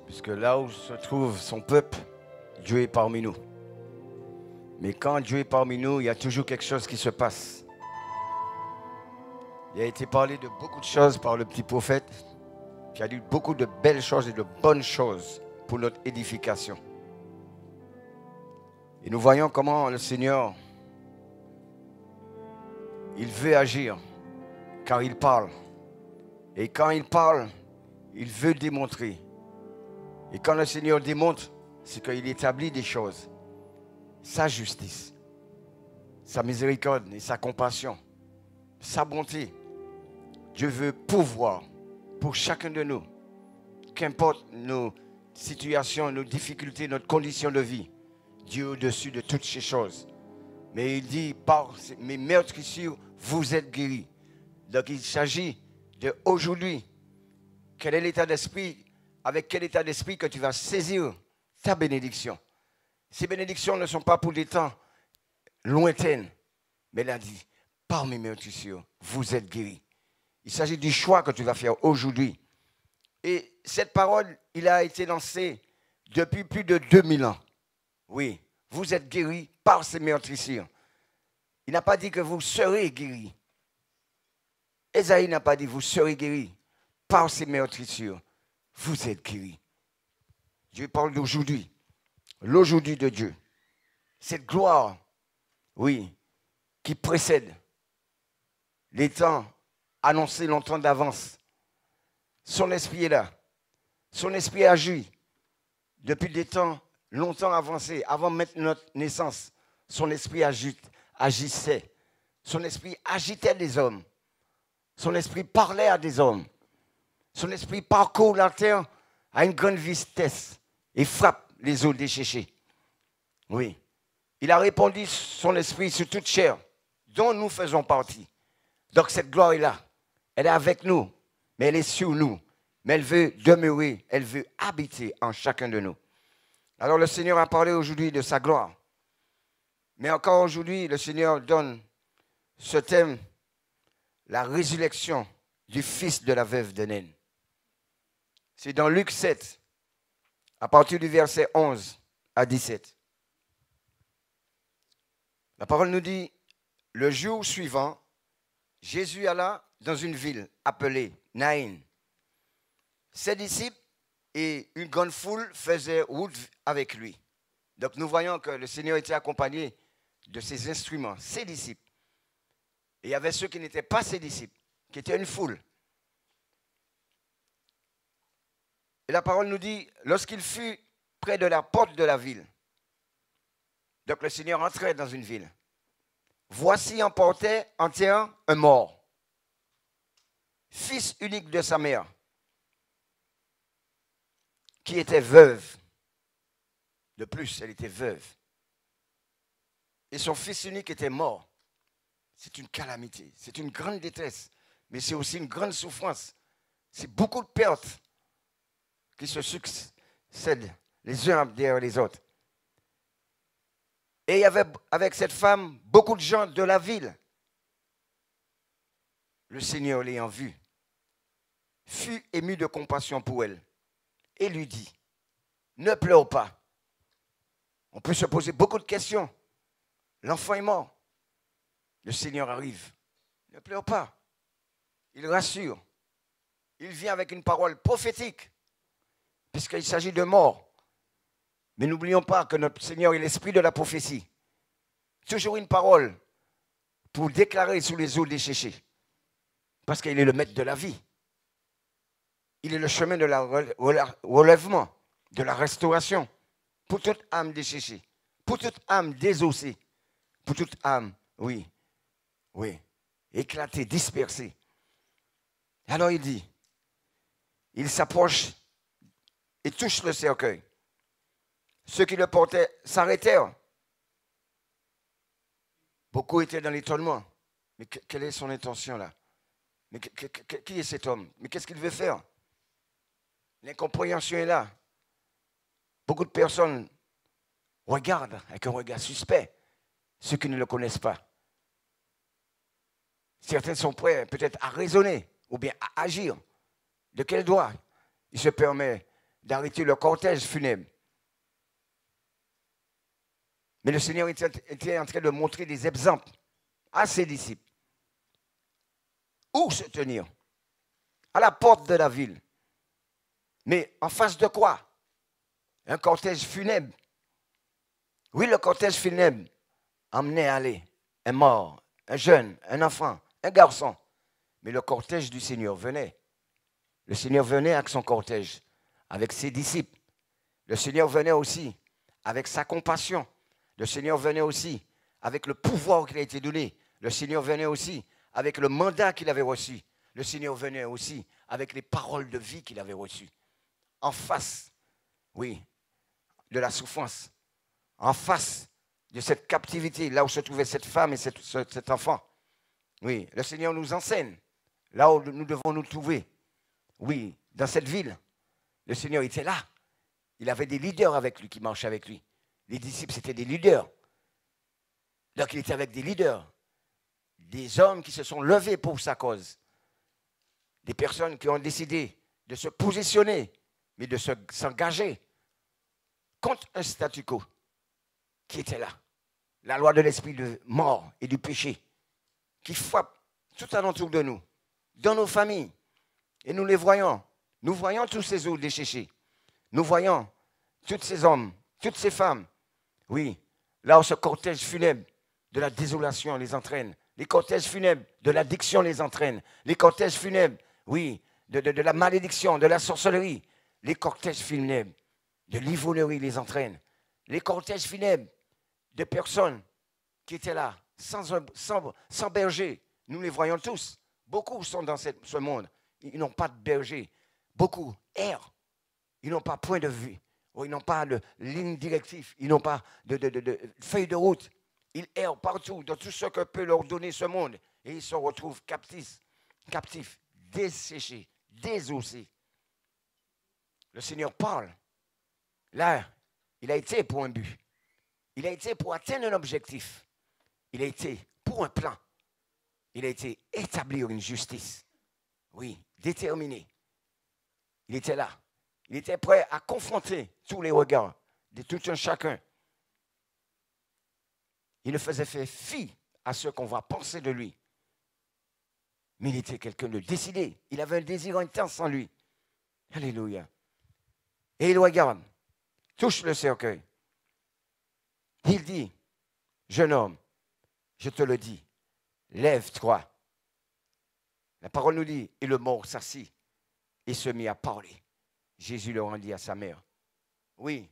Puisque là où se trouve son peuple, Dieu est parmi nous. Mais quand Dieu est parmi nous, il y a toujours quelque chose qui se passe. Il a été parlé de beaucoup de choses par le petit prophète, qui a dit beaucoup de belles choses et de bonnes choses pour notre édification. Et nous voyons comment le Seigneur, il veut agir, car il parle. Et quand il parle, il veut démontrer. Et quand le Seigneur démontre, c'est qu'il établit des choses. Sa justice, sa miséricorde et sa compassion, sa bonté. Dieu veut pouvoir pour chacun de nous, qu'importe nos situations, nos difficultés, notre condition de vie, Dieu est au-dessus de toutes ces choses. Mais il dit, par mes meurtrissures, vous êtes guéris. Donc il s'agit de aujourd'hui, quel est l'état d'esprit, avec quel état d'esprit que tu vas saisir ta bénédiction. Ces bénédictions ne sont pas pour des temps lointains, mais il a dit, par mes meurtrissures, vous êtes guéris. Il s'agit du choix que tu vas faire aujourd'hui. Et cette parole, il a été lancée depuis plus de 2000 ans. Oui, vous êtes guéris par ces meurtrissures. Il n'a pas dit que vous serez guéris. Ésaïe n'a pas dit vous serez guéris par ces meurtrissures. Vous êtes guéris. Dieu parle d'aujourd'hui. L'aujourd'hui de Dieu. Cette gloire, oui, qui précède les temps annoncés longtemps d'avance. Son esprit est là. Son esprit agit depuis des temps longtemps avancés, avant même notre naissance. Son esprit agissait. Son esprit agitait des hommes. Son esprit parlait à des hommes. Son esprit parcourt la terre à une grande vitesse et frappe les eaux desséchées. Oui. Il a répandu son esprit sur toute chair, dont nous faisons partie. Donc cette gloire est là. Elle est avec nous, mais elle est sur nous. Mais elle veut demeurer, elle veut habiter en chacun de nous. Alors le Seigneur a parlé aujourd'hui de sa gloire. Mais encore aujourd'hui, le Seigneur donne ce thème, la résurrection du fils de la veuve de Nain. C'est dans Luc 7, à partir du verset 11 à 17. La parole nous dit, le jour suivant, Jésus alla dans une ville appelée Naïn. Ses disciples et une grande foule faisaient route avec lui. Donc nous voyons que le Seigneur était accompagné de ses instruments, ses disciples. Et il y avait ceux qui n'étaient pas ses disciples, qui étaient une foule. Et la parole nous dit, lorsqu'il fut près de la porte de la ville, donc le Seigneur entrait dans une ville. Voici emportait en terre un mort, fils unique de sa mère, qui était veuve. De plus, elle était veuve. Et son fils unique était mort. C'est une calamité, c'est une grande détresse, mais c'est aussi une grande souffrance. C'est beaucoup de pertes qui se succèdent les uns derrière les autres. Et il y avait avec cette femme beaucoup de gens de la ville. Le Seigneur l'ayant vue, fut ému de compassion pour elle et lui dit, ne pleure pas. On peut se poser beaucoup de questions. L'enfant est mort. Le Seigneur arrive. Ne pleure pas. Il rassure. Il vient avec une parole prophétique, puisqu'il s'agit de mort. Mais n'oublions pas que notre Seigneur est l'esprit de la prophétie. Toujours une parole pour déclarer sous les eaux desséchées. Parce qu'il est le maître de la vie. Il est le chemin de la relèvement, de la restauration. Pour toute âme desséchée, pour toute âme désossée, pour toute âme, oui, éclatée, dispersée. Alors il dit, il s'approche et touche le cercueil. Ceux qui le portaient s'arrêtèrent. Beaucoup étaient dans l'étonnement. Mais quelle est son intention là? Mais qui est cet homme? Mais qu'est-ce qu'il veut faire? L'incompréhension est là. Beaucoup de personnes regardent avec un regard suspect ceux qui ne le connaissent pas. Certains sont prêts peut-être à raisonner ou bien à agir. De quel droit il se permet d'arrêter le cortège funèbre? Mais le Seigneur était en train de montrer des exemples à ses disciples. Où se tenir? À la porte de la ville. Mais en face de quoi? Un cortège funèbre. Oui, le cortège funèbre emmenait à aller un mort, un jeune, un enfant, un garçon. Mais le cortège du Seigneur venait Le Seigneur venait avec son cortège, avec ses disciples. Le Seigneur venait aussi avec sa compassion. Le Seigneur venait aussi avec le pouvoir qui a été donné. Le Seigneur venait aussi avec le mandat qu'il avait reçu. Le Seigneur venait aussi avec les paroles de vie qu'il avait reçues. En face, oui, de la souffrance. En face de cette captivité, là où se trouvait cette femme et cet enfant. Oui, le Seigneur nous enseigne là où nous devons nous trouver. Oui, dans cette ville, le Seigneur était là. Il avait des leaders avec lui qui marchaient avec lui. Les disciples, c'était des leaders. Donc, il était avec des leaders. Des hommes qui se sont levés pour sa cause. Des personnes qui ont décidé de se positionner, mais de s'engager contre un statu quo qui était là. La loi de l'esprit de mort et du péché qui frappe tout alentour de nous, dans nos familles. Et nous les voyons. Nous voyons tous ces eaux déchéchées. Nous voyons tous ces hommes, toutes ces femmes. Oui, là où ce cortège funèbre de la désolation les entraîne. Les cortèges funèbres de l'addiction les entraînent. Les cortèges funèbres, oui, de la malédiction, de la sorcellerie. Les cortèges funèbres de l'ivonnerie les entraînent. Les cortèges funèbres de personnes qui étaient là, sans berger. Nous les voyons tous. Beaucoup sont dans ce monde. Ils n'ont pas de berger. Beaucoup errent. Ils n'ont pas point de vue. Ils n'ont pas de ligne directive. Ils n'ont pas de feuille de route. Ils errent partout, dans tout ce que peut leur donner ce monde. Et ils se retrouvent captifs, desséchés, désossés. Le Seigneur parle. Là, il a été pour un but. Il a été pour atteindre un objectif. Il a été pour un plan. Il a été établir une justice. Oui, déterminée. Il était là. Il était prêt à confronter tous les regards de tout un chacun. Il ne faisait faire fi à ce qu'on va penser de lui. Mais il était quelqu'un de décidé. Il avait un désir intense en lui. Alléluia. Et il regarde, touche le cercueil. Il dit, jeune homme, je te le dis, lève-toi. La parole nous dit, et le mort s'assit et se mit à parler. Jésus le rendit à sa mère. Oui,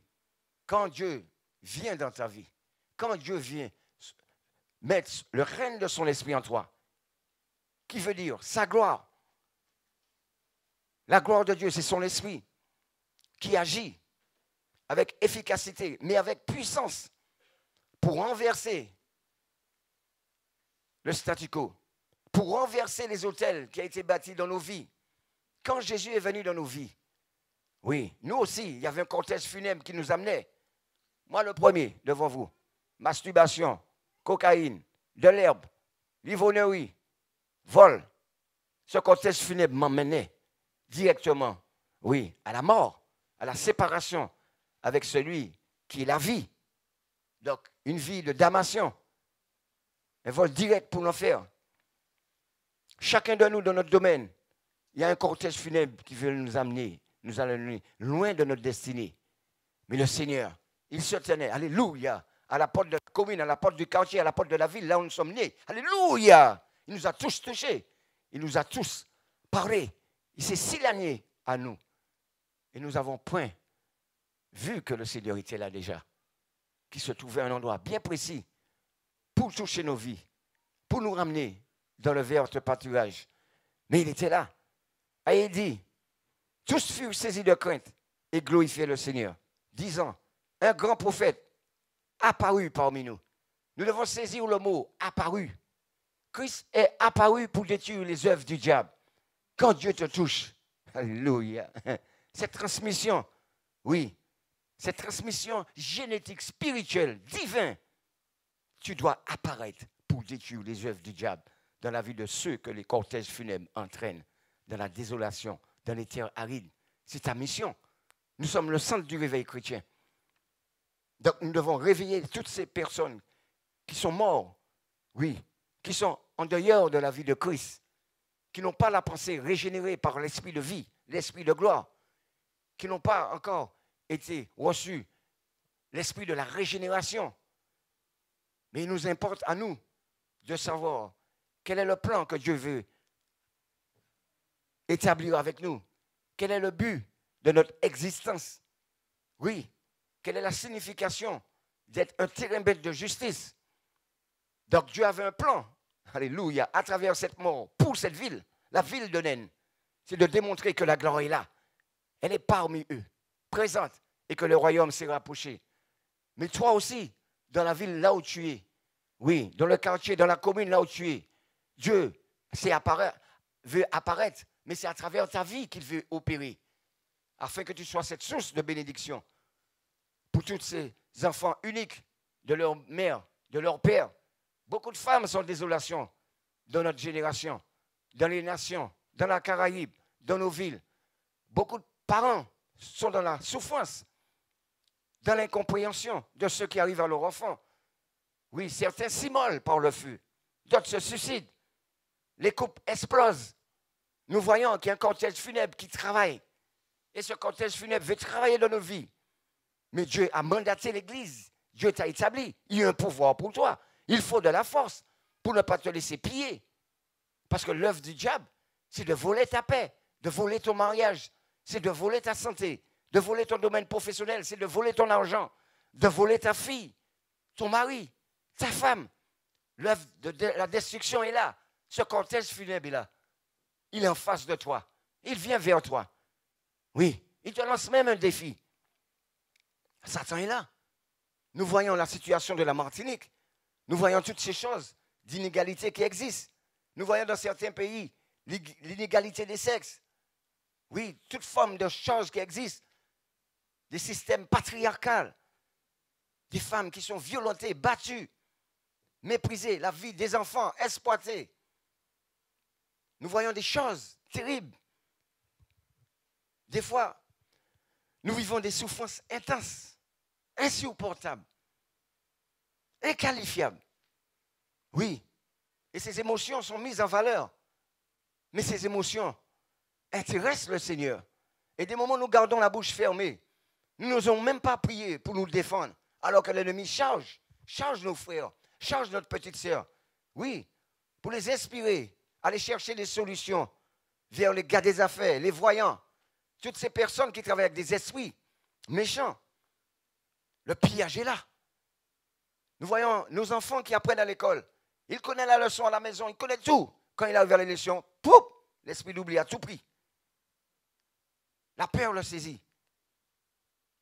quand Dieu vient dans ta vie, quand Dieu vient mettre le règne de son esprit en toi, qui veut dire sa gloire. La gloire de Dieu, c'est son esprit qui agit avec efficacité, mais avec puissance pour renverser le statu quo, pour renverser les autels qui ont été bâtis dans nos vies. Quand Jésus est venu dans nos vies, oui, nous aussi, il y avait un cortège funèbre qui nous amenait. Moi, le premier, devant vous, masturbation, cocaïne, de l'herbe, l'ivonnerie, vol. Ce cortège funèbre m'emmenait directement, oui, à la mort, à la séparation avec celui qui est la vie. Donc, une vie de damnation. Un vol direct pour l'enfer. Chacun de nous, dans notre domaine, il y a un cortège funèbre qui veut nous amener loin de notre destinée. Mais le Seigneur, il se tenait, alléluia, à la porte de la commune, à la porte du quartier, à la porte de la ville, là où nous sommes nés. Alléluia! Il nous a tous touchés. Il nous a tous parlé. Il s'est silané à nous. Et nous n'avons point vu que le Seigneur était là déjà, qui se trouvait à un endroit bien précis pour toucher nos vies, pour nous ramener dans le vert pâturage. Mais il était là. Et il dit, tous furent saisis de crainte et glorifiaient le Seigneur, disant, un grand prophète apparu parmi nous. Nous devons saisir le mot apparu. Christ est apparu pour détruire les œuvres du diable. Quand Dieu te touche, alléluia, cette transmission, oui, cette transmission génétique, spirituelle, divine, tu dois apparaître pour détruire les œuvres du diable dans la vie de ceux que les cortèges funèbres entraînent, dans la désolation, dans les terres arides. C'est ta mission. Nous sommes le centre du réveil chrétien. Donc nous devons réveiller toutes ces personnes qui sont mortes, oui, qui sont en dehors de la vie de Christ, qui n'ont pas la pensée régénérée par l'esprit de vie, l'esprit de gloire, qui n'ont pas encore été reçus l'esprit de la régénération. Mais il nous importe à nous de savoir quel est le plan que Dieu veut établir avec nous. Quel est le but de notre existence? Oui. Quelle est la signification d'être un terrain bête de justice? Donc Dieu avait un plan, alléluia, à travers cette mort, pour cette ville, la ville de Naine. C'est de démontrer que la gloire est là. Elle est parmi eux, présente, et que le royaume s'est rapproché. Mais toi aussi, dans la ville là où tu es, oui, dans le quartier, dans la commune là où tu es, Dieu veut apparaître, mais c'est à travers ta vie qu'il veut opérer, afin que tu sois cette source de bénédiction pour tous ces enfants uniques de leur mère, de leur père. Beaucoup de femmes sont en désolation dans notre génération, dans les nations, dans la Caraïbe, dans nos villes. Beaucoup de parents sont dans la souffrance, dans l'incompréhension de ceux qui arrivent à leurs enfants. Oui, certains s'immolent par le feu, d'autres se suicident. Les couples explosent. Nous voyons qu'il y a un cortège funèbre qui travaille. Et ce cortège funèbre veut travailler dans nos vies. Mais Dieu a mandaté l'Église. Dieu t'a établi. Il y a un pouvoir pour toi. Il faut de la force pour ne pas te laisser piller. Parce que l'œuvre du diable, c'est de voler ta paix, de voler ton mariage, c'est de voler ta santé, de voler ton domaine professionnel, c'est de voler ton argent, de voler ta fille, ton mari, ta femme. L'œuvre de la destruction est là. Ce cortège funèbre est là. Il est en face de toi. Il vient vers toi. Oui, il te lance même un défi. Satan est là. Nous voyons la situation de la Martinique. Nous voyons toutes ces choses d'inégalité qui existent. Nous voyons dans certains pays l'inégalité des sexes. Oui, toute forme de choses qui existent. Des systèmes patriarcaux. Des femmes qui sont violentées, battues, méprisées, la vie des enfants exploitée. Nous voyons des choses terribles. Des fois, nous vivons des souffrances intenses, insupportables, inqualifiables. Oui, et ces émotions sont mises en valeur. Mais ces émotions intéressent le Seigneur. Et des moments où nous gardons la bouche fermée, nous n'osons même pas prier pour nous défendre, alors que l'ennemi charge nos frères, charge notre petite sœur. Oui, pour les inspirer, aller chercher des solutions vers les gars des affaires, les voyants, toutes ces personnes qui travaillent avec des esprits méchants. Le pillage est là. Nous voyons nos enfants qui apprennent à l'école. Ils connaissent la leçon à la maison, ils connaissent tout. Quand il arrive à l'élection, pouf, l'esprit d'oubli a tout pris. La peur le saisit.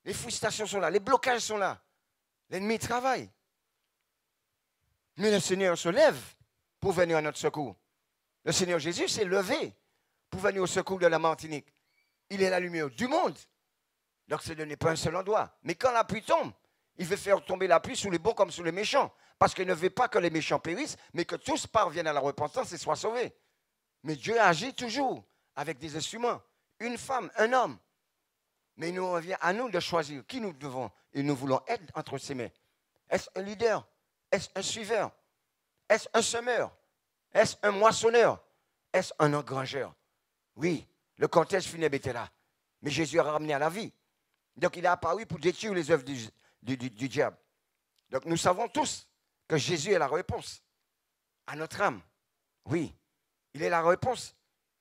Les frustrations sont là, les blocages sont là. L'ennemi travaille. Mais le Seigneur se lève pour venir à notre secours. Le Seigneur Jésus s'est levé pour venir au secours de la Martinique. Il est la lumière du monde. Donc ce n'est pas un seul endroit. Mais quand la pluie tombe, il veut faire tomber la pluie sur les bons comme sur les méchants. Parce qu'il ne veut pas que les méchants périssent, mais que tous parviennent à la repentance et soient sauvés. Mais Dieu agit toujours avec des instruments. Une femme, un homme. Mais il nous revient à nous de choisir qui nous devons et nous voulons être entre ses mains. Est-ce un leader? Est-ce un suiveur? Est-ce un semeur? Est-ce un moissonneur? Est-ce un engrangeur? Oui, le cortège funèbre était là. Mais Jésus a ramené à la vie. Donc il est apparu pour détruire les œuvres du diable. Donc nous savons tous que Jésus est la réponse à notre âme. Oui, il est la réponse,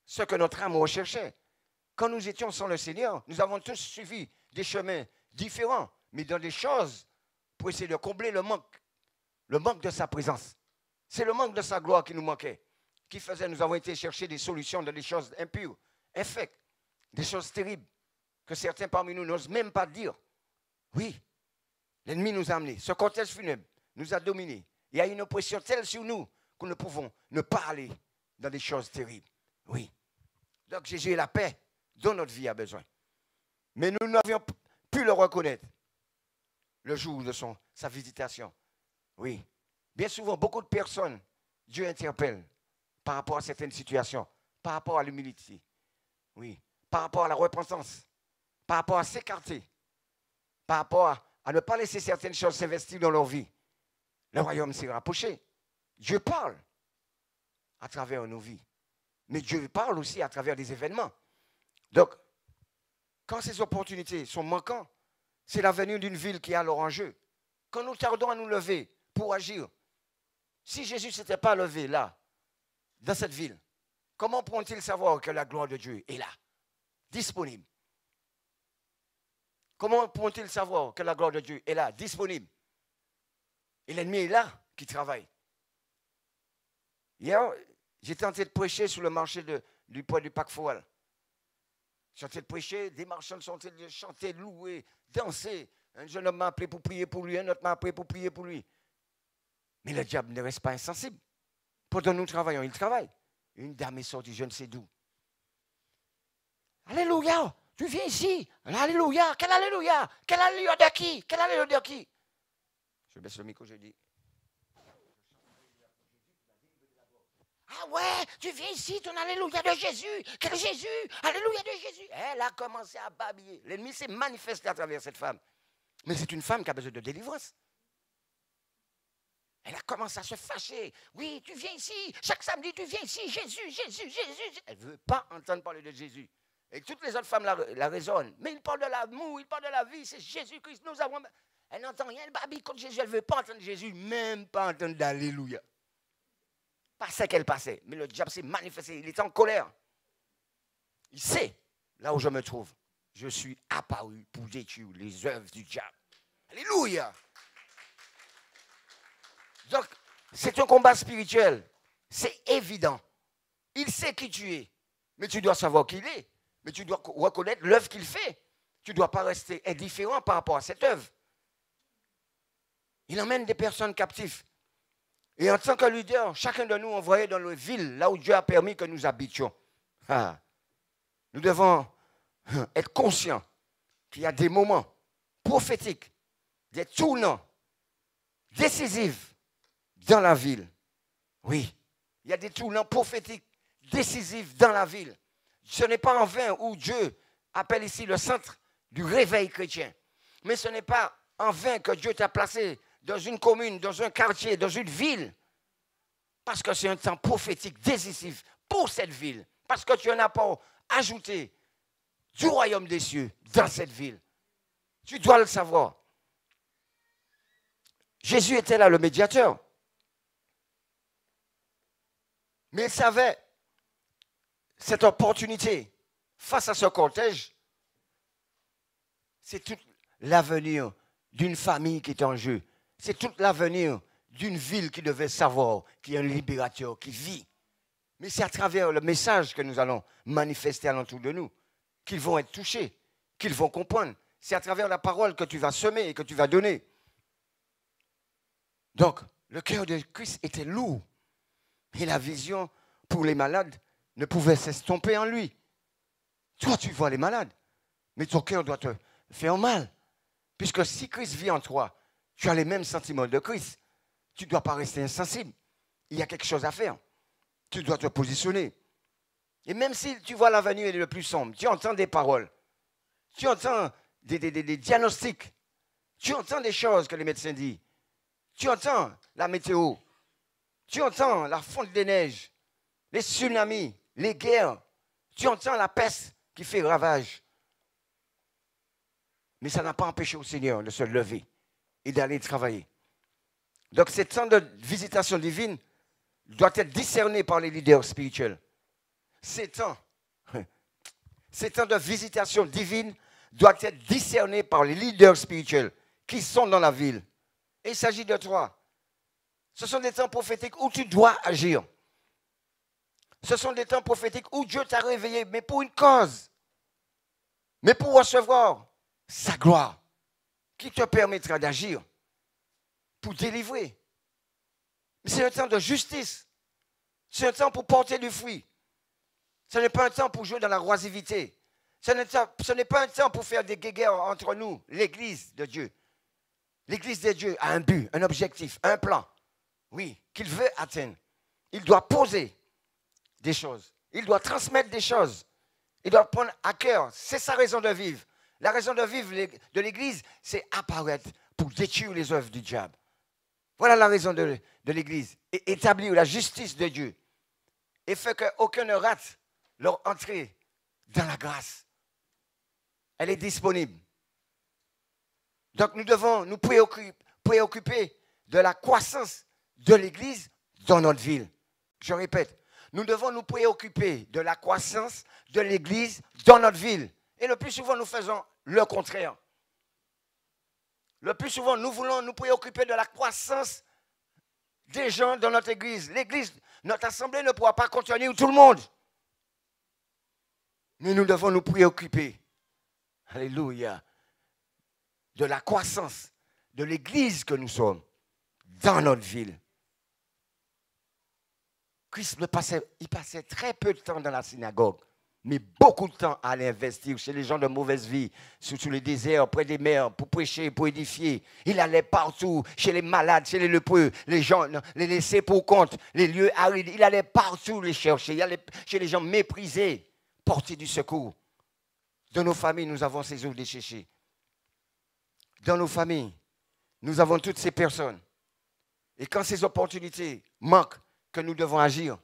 ce que notre âme recherchait. Quand nous étions sans le Seigneur, nous avons tous suivi des chemins différents, mais dans des choses pour essayer de combler le manque de sa présence. C'est le manque de sa gloire qui nous manquait, qui faisait nous avons été chercher des solutions dans des choses impures, infectes, des choses terribles, que certains parmi nous n'osent même pas dire. Oui, l'ennemi nous a amenés. Ce cortège funèbre nous a dominés. Il y a une oppression telle sur nous que nous ne pouvons ne pas aller dans des choses terribles. Oui. Donc Jésus est la paix dont notre vie a besoin. Mais nous n'avions pu le reconnaître le jour de sa visitation. Oui. Bien souvent, beaucoup de personnes, Dieu interpelle par rapport à certaines situations, par rapport à l'humilité. Oui. Par rapport à la repentance, par rapport à s'écarter, par rapport à ne pas laisser certaines choses s'investir dans leur vie. Le royaume s'est rapproché. Dieu parle à travers nos vies. Mais Dieu parle aussi à travers des événements. Donc, quand ces opportunités sont manquantes, c'est la venue d'une ville qui est alors en jeu. Quand nous tardons à nous lever pour agir, si Jésus ne s'était pas levé là, dans cette ville, comment pourront-ils savoir que la gloire de Dieu est là? disponible. Comment pourront-ils savoir que la gloire de Dieu est là, disponible? Et l'ennemi est là, qui travaille. Hier, j'étais en train de prêcher sur le marché du poids du Pac Foal. Je suis en train de prêcher, des marchands sont en train de chanter, louer, danser. Un jeune homme m'a appelé pour prier pour lui, un autre m'a appelé pour prier pour lui. Mais le diable ne reste pas insensible. Pendant que nous travaillons, il travaille. Une dame est sortie, je ne sais d'où. Alléluia, tu viens ici. Alléluia, quel alléluia? Quel alléluia de qui? Quel alléluia de qui? Je baisse le micro, je dis. Ah ouais, tu viens ici, ton alléluia de Jésus. Quel Jésus? Alléluia de Jésus. Elle a commencé à babiller. L'ennemi s'est manifesté à travers cette femme. Mais c'est une femme qui a besoin de délivrance. Elle a commencé à se fâcher. Oui, tu viens ici. Chaque samedi, tu viens ici. Jésus, Jésus, Jésus. Elle ne veut pas entendre parler de Jésus. Et toutes les autres femmes la raisonnent. Mais il parle de l'amour, il parle de la vie. C'est Jésus-Christ. Nous avons... Elle n'entend rien. Elle babille contre Jésus. Elle ne veut pas entendre Jésus. Même pas entendre d'Alléluia. Passait qu'elle passait. Mais le diable s'est manifesté. Il est en colère. Il sait, là où je me trouve, je suis apparu pour détruire les œuvres du diable. Alléluia. Donc, c'est un combat spirituel. C'est évident. Il sait qui tu es. Mais tu dois savoir qui il est. Mais tu dois reconnaître l'œuvre qu'il fait. Tu ne dois pas rester indifférent par rapport à cette œuvre. Il emmène des personnes captives. Et en tant que leader, chacun de nous envoyé dans les villes, là où Dieu a permis que nous habitions. Nous devons être conscients qu'il y a des moments prophétiques, des tournants décisifs dans la ville. Oui, il y a des tournants prophétiques décisifs dans la ville. Ce n'est pas en vain où Dieu appelle ici le centre du réveil chrétien. Mais ce n'est pas en vain que Dieu t'a placé dans une commune, dans un quartier, dans une ville. Parce que c'est un temps prophétique décisif pour cette ville. Parce que tu en as pas ajouté du royaume des cieux dans cette ville. Tu dois le savoir. Jésus était là, le médiateur. Mais il savait cette opportunité face à ce cortège, c'est tout l'avenir d'une famille qui est en jeu. C'est tout l'avenir d'une ville qui devait savoir qu'il y a un libérateur qui vit. Mais c'est à travers le message que nous allons manifester alentour de nous qu'ils vont être touchés, qu'ils vont comprendre. C'est à travers la parole que tu vas semer et que tu vas donner. Donc, le cœur de Christ était lourd. Et la vision pour les malades ne pouvait s'estomper en lui. Toi, tu vois les malades, mais ton cœur doit te faire mal. Puisque si Christ vit en toi, tu as les mêmes sentiments de Christ. Tu ne dois pas rester insensible. Il y a quelque chose à faire. Tu dois te positionner. Et même si tu vois l'avenir est le plus sombre, tu entends des paroles, tu entends des diagnostics, tu entends des choses que les médecins disent, tu entends la météo, tu entends la fonte des neiges, les tsunamis, les guerres, tu entends la peste qui fait ravage. Mais ça n'a pas empêché au Seigneur de se lever et d'aller travailler. Donc, ce temps de visitation divine doit être discerné par les leaders spirituels. Ces temps de visitation divine doit être discerné par les leaders spirituels qui sont dans la ville. Et il s'agit de toi. Ce sont des temps prophétiques où tu dois agir. Ce sont des temps prophétiques où Dieu t'a réveillé, mais pour une cause. Mais pour recevoir sa gloire qui te permettra d'agir pour délivrer. C'est un temps de justice. C'est un temps pour porter du fruit. Ce n'est pas un temps pour jouer dans la oisivité. Ce n'est pas un temps pour faire des guéguerres entre nous, l'Église de Dieu. L'Église de Dieu a un but, un objectif, un plan. Oui, qu'il veut atteindre. Il doit poser des choses. Il doit transmettre des choses. Il doit prendre à cœur. C'est sa raison de vivre. La raison de vivre de l'Église, c'est apparaître pour détruire les œuvres du diable. Voilà la raison de l'Église. Et établir la justice de Dieu. Et fait qu'aucun ne rate leur entrée dans la grâce. Elle est disponible. Donc nous devons nous préoccuper de la croissance de l'Église dans notre ville. Je répète, nous devons nous préoccuper de la croissance de l'Église dans notre ville. Et le plus souvent, nous faisons le contraire. Le plus souvent, nous voulons nous préoccuper de la croissance des gens dans notre Église. L'Église, notre assemblée ne pourra pas contenir tout le monde. Mais nous devons nous préoccuper, alléluia, de la croissance de l'Église que nous sommes dans notre ville. Christ il passait très peu de temps dans la synagogue, mais beaucoup de temps à l'investir chez les gens de mauvaise vie, sur les déserts, près des mers, pour prêcher, pour édifier. Il allait partout, chez les malades, chez les lépreux, les gens, les laissés pour compte, les lieux arides. Il allait partout les chercher. Il allait chez les gens méprisés, porter du secours. Dans nos familles, nous avons ces eaux déchéchées. Dans nos familles, nous avons toutes ces personnes. Et quand ces opportunités manquent, que nous devons agir,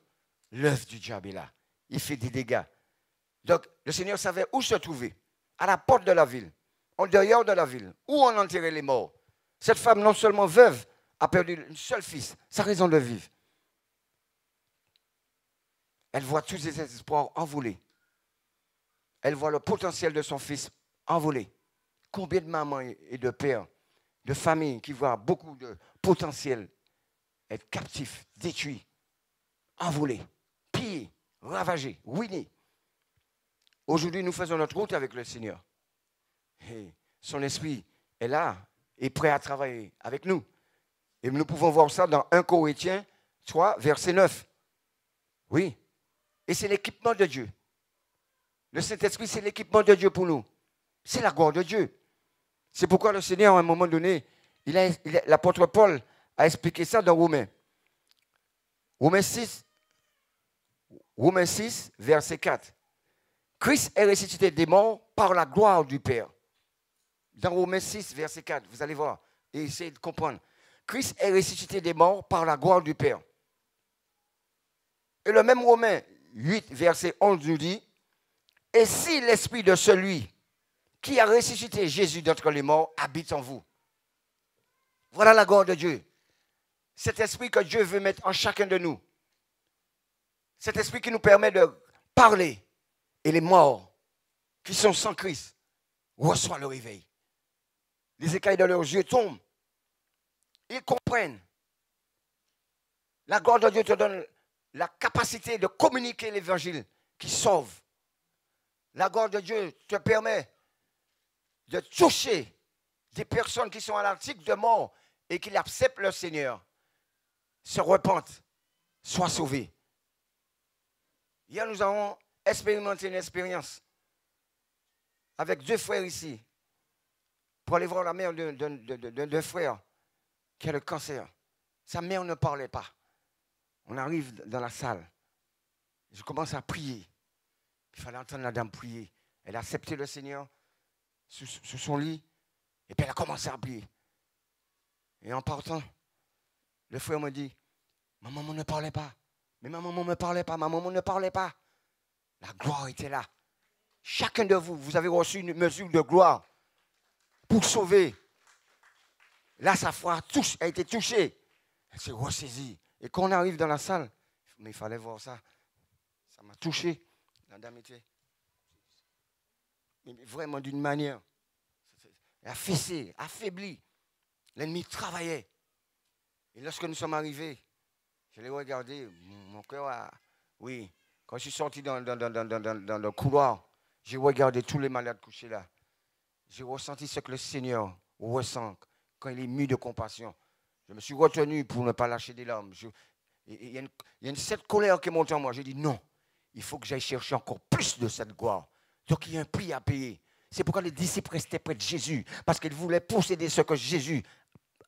l'œuvre du diable est là. Il fait des dégâts. Donc, le Seigneur savait où se trouver. À la porte de la ville, en dehors de la ville, où on enterrait les morts. Cette femme, non seulement veuve, a perdu un seul fils, sa raison de vivre. Elle voit tous ses espoirs envolés. Elle voit le potentiel de son fils envolé. Combien de mamans et de pères, de familles qui voient beaucoup de potentiel être captifs, détruits, envolés, pillés, ravagés, ruinés. Aujourd'hui, nous faisons notre route avec le Seigneur. Et son esprit est là et prêt à travailler avec nous. Et nous pouvons voir ça dans 1 Corinthiens 3, verset 9. Oui. Et c'est l'équipement de Dieu. Le Saint-Esprit, c'est l'équipement de Dieu pour nous. C'est la gloire de Dieu. C'est pourquoi le Seigneur, à un moment donné, l'apôtre Paul a expliqué ça dans Romains. Romains 6, verset 4. Christ est ressuscité des morts par la gloire du Père. Dans Romains 6, verset 4, vous allez voir et essayez de comprendre. Christ est ressuscité des morts par la gloire du Père. Et le même Romains 8, verset 11 nous dit, et si l'esprit de celui qui a ressuscité Jésus d'entre les morts habite en vous. Voilà la gloire de Dieu. Cet esprit que Dieu veut mettre en chacun de nous. Cet esprit qui nous permet de parler. Et les morts qui sont sans Christ reçoivent le réveil. Les écailles de leurs yeux tombent. Ils comprennent. La gloire de Dieu te donne la capacité de communiquer l'évangile qui sauve. La gloire de Dieu te permet de toucher des personnes qui sont à l'article de mort et qui acceptent le Seigneur, se repentent, soient sauvés. Hier, nous avons expérimenté une expérience avec 2 frères ici pour aller voir la mère d'un frère qui a le cancer. Sa mère ne parlait pas. On arrive dans la salle. Je commence à prier. Il fallait entendre la dame prier. Elle a accepté le Seigneur sous son lit. Et puis elle a commencé à prier. Et en partant, le frère me dit, ma maman ne parlait pas. Mais ma maman ne parlait pas. Ma maman ne parlait pas. La gloire était là. Chacun de vous, vous avez reçu une mesure de gloire pour sauver. Là, sa foi a été touchée. Elle s'est ressaisie. Et quand on arrive dans la salle, mais il fallait voir ça. Ça m'a touché. La dame était vraiment d'une manière affaissée, affaiblie. L'ennemi travaillait. Et lorsque nous sommes arrivés, je l'ai regardé, mon cœur a... Oui, quand je suis sorti dans le couloir, j'ai regardé tous les malades couchés là. J'ai ressenti ce que le Seigneur ressent quand il est mu de compassion. Je me suis retenu pour ne pas lâcher des larmes. Il y a cette colère qui est montée en moi. J'ai dit non, il faut que j'aille chercher encore plus de cette gloire. Donc il y a un prix à payer. C'est pourquoi les disciples restaient près de Jésus, parce qu'ils voulaient posséder ce que Jésus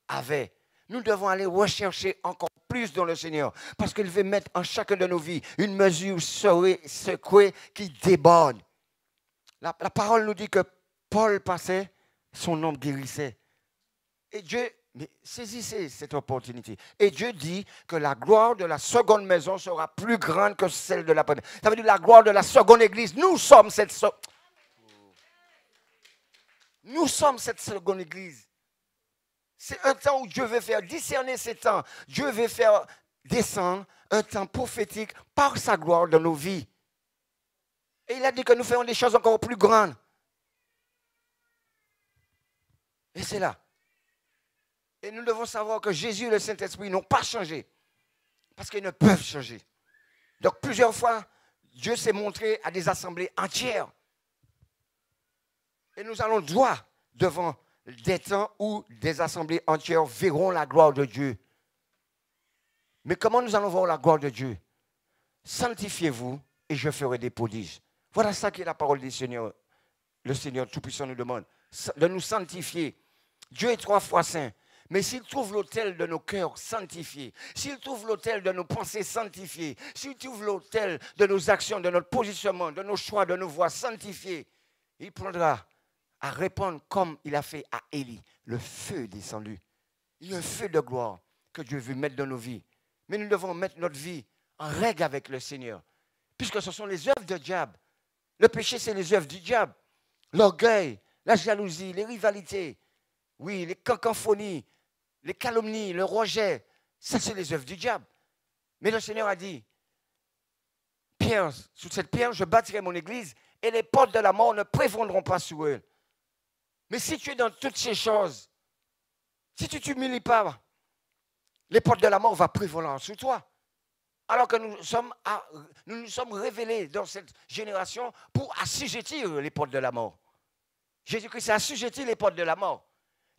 avait. Nous devons aller rechercher encore plus dans le Seigneur, parce qu'il veut mettre en chacun de nos vies une mesure secrète qui déborde. La parole nous dit que Paul passait, son homme guérissait. Et Dieu, mais saisissez cette opportunité. Et Dieu dit que la gloire de la seconde maison sera plus grande que celle de la première. Ça veut dire la gloire de la seconde église. Nous sommes cette seconde église. C'est un temps où Dieu veut faire discerner ces temps. Dieu veut faire descendre un temps prophétique par sa gloire dans nos vies. Et il a dit que nous ferons des choses encore plus grandes. Et c'est là. Et nous devons savoir que Jésus et le Saint-Esprit n'ont pas changé. Parce qu'ils ne peuvent changer. Donc plusieurs fois, Dieu s'est montré à des assemblées entières. Et nous allons droit devant des temps où des assemblées entières verront la gloire de Dieu. Mais comment nous allons voir la gloire de Dieu? Sanctifiez-vous et je ferai des prodiges. Voilà ça qui est la parole du Seigneur. Le Seigneur Tout-Puissant nous demande de nous sanctifier. Dieu est 3 fois saint. Mais s'il trouve l'autel de nos cœurs sanctifié, s'il trouve l'autel de nos pensées sanctifiées, s'il trouve l'autel de nos actions, de notre positionnement, de nos choix, de nos voies sanctifiées, il prendra à répondre comme il a fait à Élie. Le feu est descendu. Il y a un feu de gloire que Dieu veut mettre dans nos vies. Mais nous devons mettre notre vie en règle avec le Seigneur. Puisque ce sont les œuvres du diable. Le péché, c'est les œuvres du diable. L'orgueil, la jalousie, les rivalités, oui, les cacophonies, les calomnies, le rejet, ça c'est les œuvres du diable. Mais le Seigneur a dit, pierre, sous cette pierre, je bâtirai mon église et les portes de la mort ne prévaudront pas sur elle. Mais si tu es dans toutes ces choses, si tu ne t'humilies pas, les portes de la mort vont prévaloir sur toi. Alors que nous nous sommes révélés dans cette génération pour assujettir les portes de la mort. Jésus-Christ a assujetti les portes de la mort.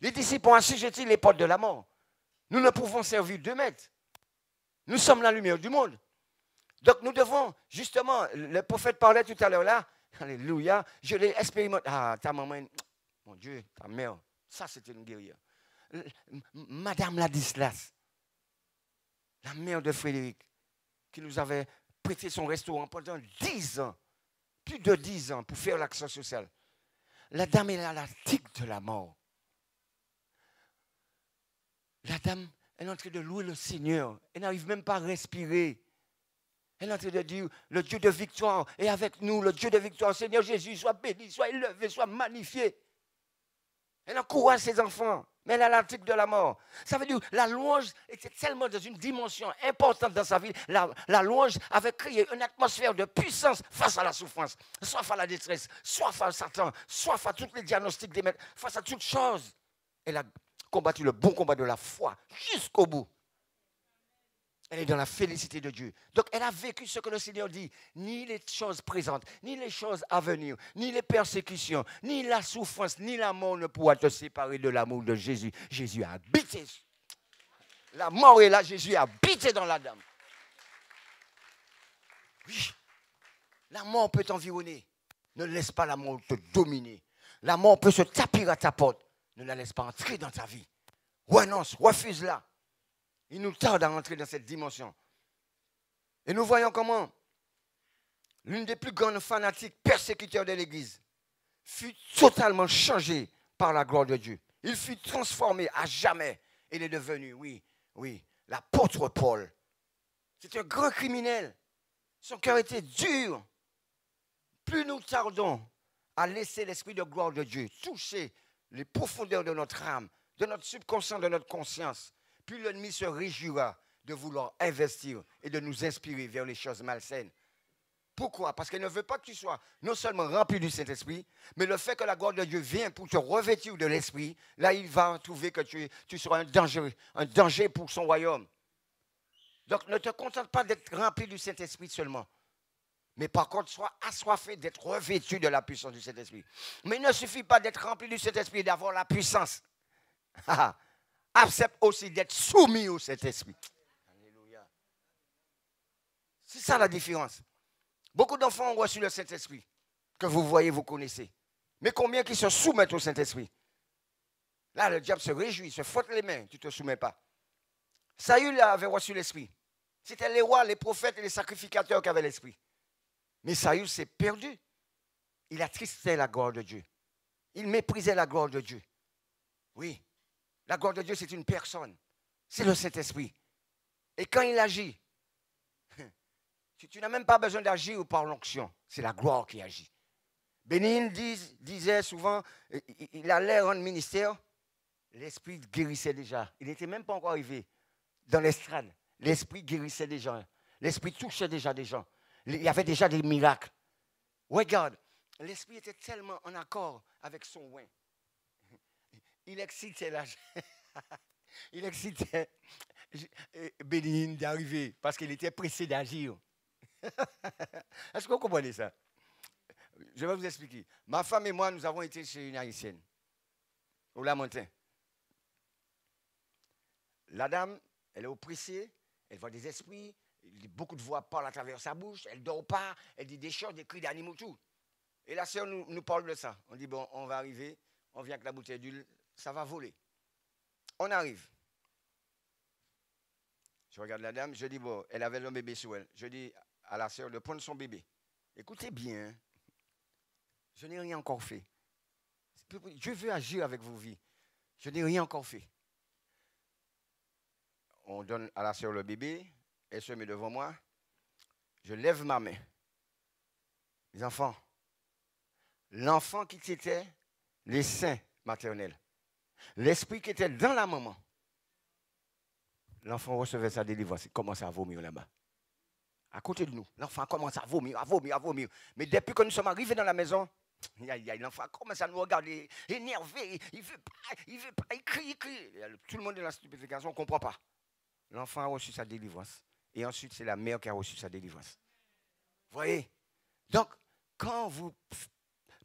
Les disciples ont assujetti les portes de la mort. Nous ne pouvons servir 2 mètres. Nous sommes la lumière du monde. Donc nous devons, justement, le prophète parlait tout à l'heure là, alléluia, je l'ai expérimenté. Ah, ta maman, mon Dieu, ta mère, ça c'était une guerrière. Madame Ladislas, la mère de Frédéric, qui nous avait prêté son restaurant pendant 10 ans, plus de 10 ans, pour faire l'action sociale. La dame est à la tique de la mort. La dame, elle est en train de louer le Seigneur. Elle n'arrive même pas à respirer. Elle est en train de dire, le Dieu de victoire est avec nous, le Dieu de victoire, Seigneur Jésus, soit béni, soit élevé, soit magnifié. Elle encourage ses enfants, mais elle a la tique de la mort. Ça veut dire, la louange était tellement dans une dimension importante dans sa vie. La louange avait créé une atmosphère de puissance face à la souffrance, soit à la détresse, soit face à Satan, soit face à tous les diagnostics des maîtres, face à toutes choses. Elle a combattu le bon combat de la foi jusqu'au bout. Elle est dans la félicité de Dieu. Donc, elle a vécu ce que le Seigneur dit. Ni les choses présentes, ni les choses à venir, ni les persécutions, ni la souffrance, ni la mort ne pourra te séparer de l'amour de Jésus. Jésus a habité. La mort est là, Jésus a habité dans la dame. Oui, la mort peut t'environner. Ne laisse pas la mort te dominer. La mort peut se taper à ta porte. Ne la laisse pas entrer dans ta vie. Renonce, refuse-la. Il nous tarde à entrer dans cette dimension. Et nous voyons comment l'une des plus grandes fanatiques persécuteurs de l'Église fut totalement changée par la gloire de Dieu. Il fut transformé à jamais. Il est devenu, oui, l'apôtre Paul. C'est un grand criminel. Son cœur était dur. Plus nous tardons à laisser l'esprit de gloire de Dieu toucher les profondeurs de notre âme, de notre subconscient, de notre conscience, puis l'ennemi se réjouira de vouloir investir et de nous inspirer vers les choses malsaines. Pourquoi? Parce qu'il ne veut pas que tu sois non seulement rempli du Saint-Esprit, mais le fait que la gloire de Dieu vient pour te revêtir de l'Esprit, là il va trouver que tu seras un danger pour son royaume. Donc ne te contente pas d'être rempli du Saint-Esprit seulement. Mais par contre, sois assoiffé d'être revêtu de la puissance du Saint-Esprit. Mais il ne suffit pas d'être rempli du Saint-Esprit et d'avoir la puissance. Accepte aussi d'être soumis au Saint-Esprit. Alléluia. C'est ça la différence. Beaucoup d'enfants ont reçu le Saint-Esprit, que vous voyez, vous connaissez. Mais combien qui se soumettent au Saint-Esprit? Là, le diable se réjouit, se frotte les mains, tu ne te soumets pas. Saül avait reçu l'Esprit. C'était les rois, les prophètes et les sacrificateurs qui avaient l'Esprit. Mais Saül s'est perdu. Il attristait la gloire de Dieu. Il méprisait la gloire de Dieu. Oui. La gloire de Dieu, c'est une personne. C'est le Saint-Esprit. Et quand il agit, tu n'as même pas besoin d'agir par l'onction. C'est la gloire qui agit. Bénin disait souvent, il allait rendre ministère, l'Esprit guérissait déjà. Il n'était même pas encore arrivé dans l'estrade. L'Esprit guérissait des gens. L'Esprit touchait déjà des gens. Il y avait déjà des miracles. Regarde, l'Esprit était tellement en accord avec son oin. Il excitait la... Il excitait Béline d'arriver parce qu'il était pressé d'agir. Est-ce que vous comprenez ça? Je vais vous expliquer. Ma femme et moi, nous avons été chez une haïtienne, au Lamentin. La dame, elle est oppressée, elle voit des esprits, beaucoup de voix parlent à travers sa bouche, elle ne dort pas, elle dit des choses, des cris d'animaux, tout. Et la sœur nous parle de ça. On dit, bon, on va arriver, on vient avec la bouteille d'huile, ça va voler. On arrive. Je regarde la dame, je dis, bon, elle avait le bébé sous elle. Je dis à la sœur de prendre son bébé. Écoutez bien, hein. Je n'ai rien encore fait. Dieu veut agir avec vos vies. Je n'ai rien encore fait. On donne à la sœur le bébé, elle se met devant moi. Je lève ma main. Les enfants, l'enfant qui était les seins maternels, l'esprit qui était dans la maman, l'enfant recevait sa délivrance. Il commence à vomir là-bas. À côté de nous, l'enfant commence à vomir, à vomir, à vomir. Mais depuis que nous sommes arrivés dans la maison, l'enfant commence à nous regarder, énervé, il veut pas, il crie. Tout le monde est dans la stupéfaction, on ne comprend pas. L'enfant a reçu sa délivrance. Et ensuite, c'est la mère qui a reçu sa délivrance. Vous voyez? Donc, quand vous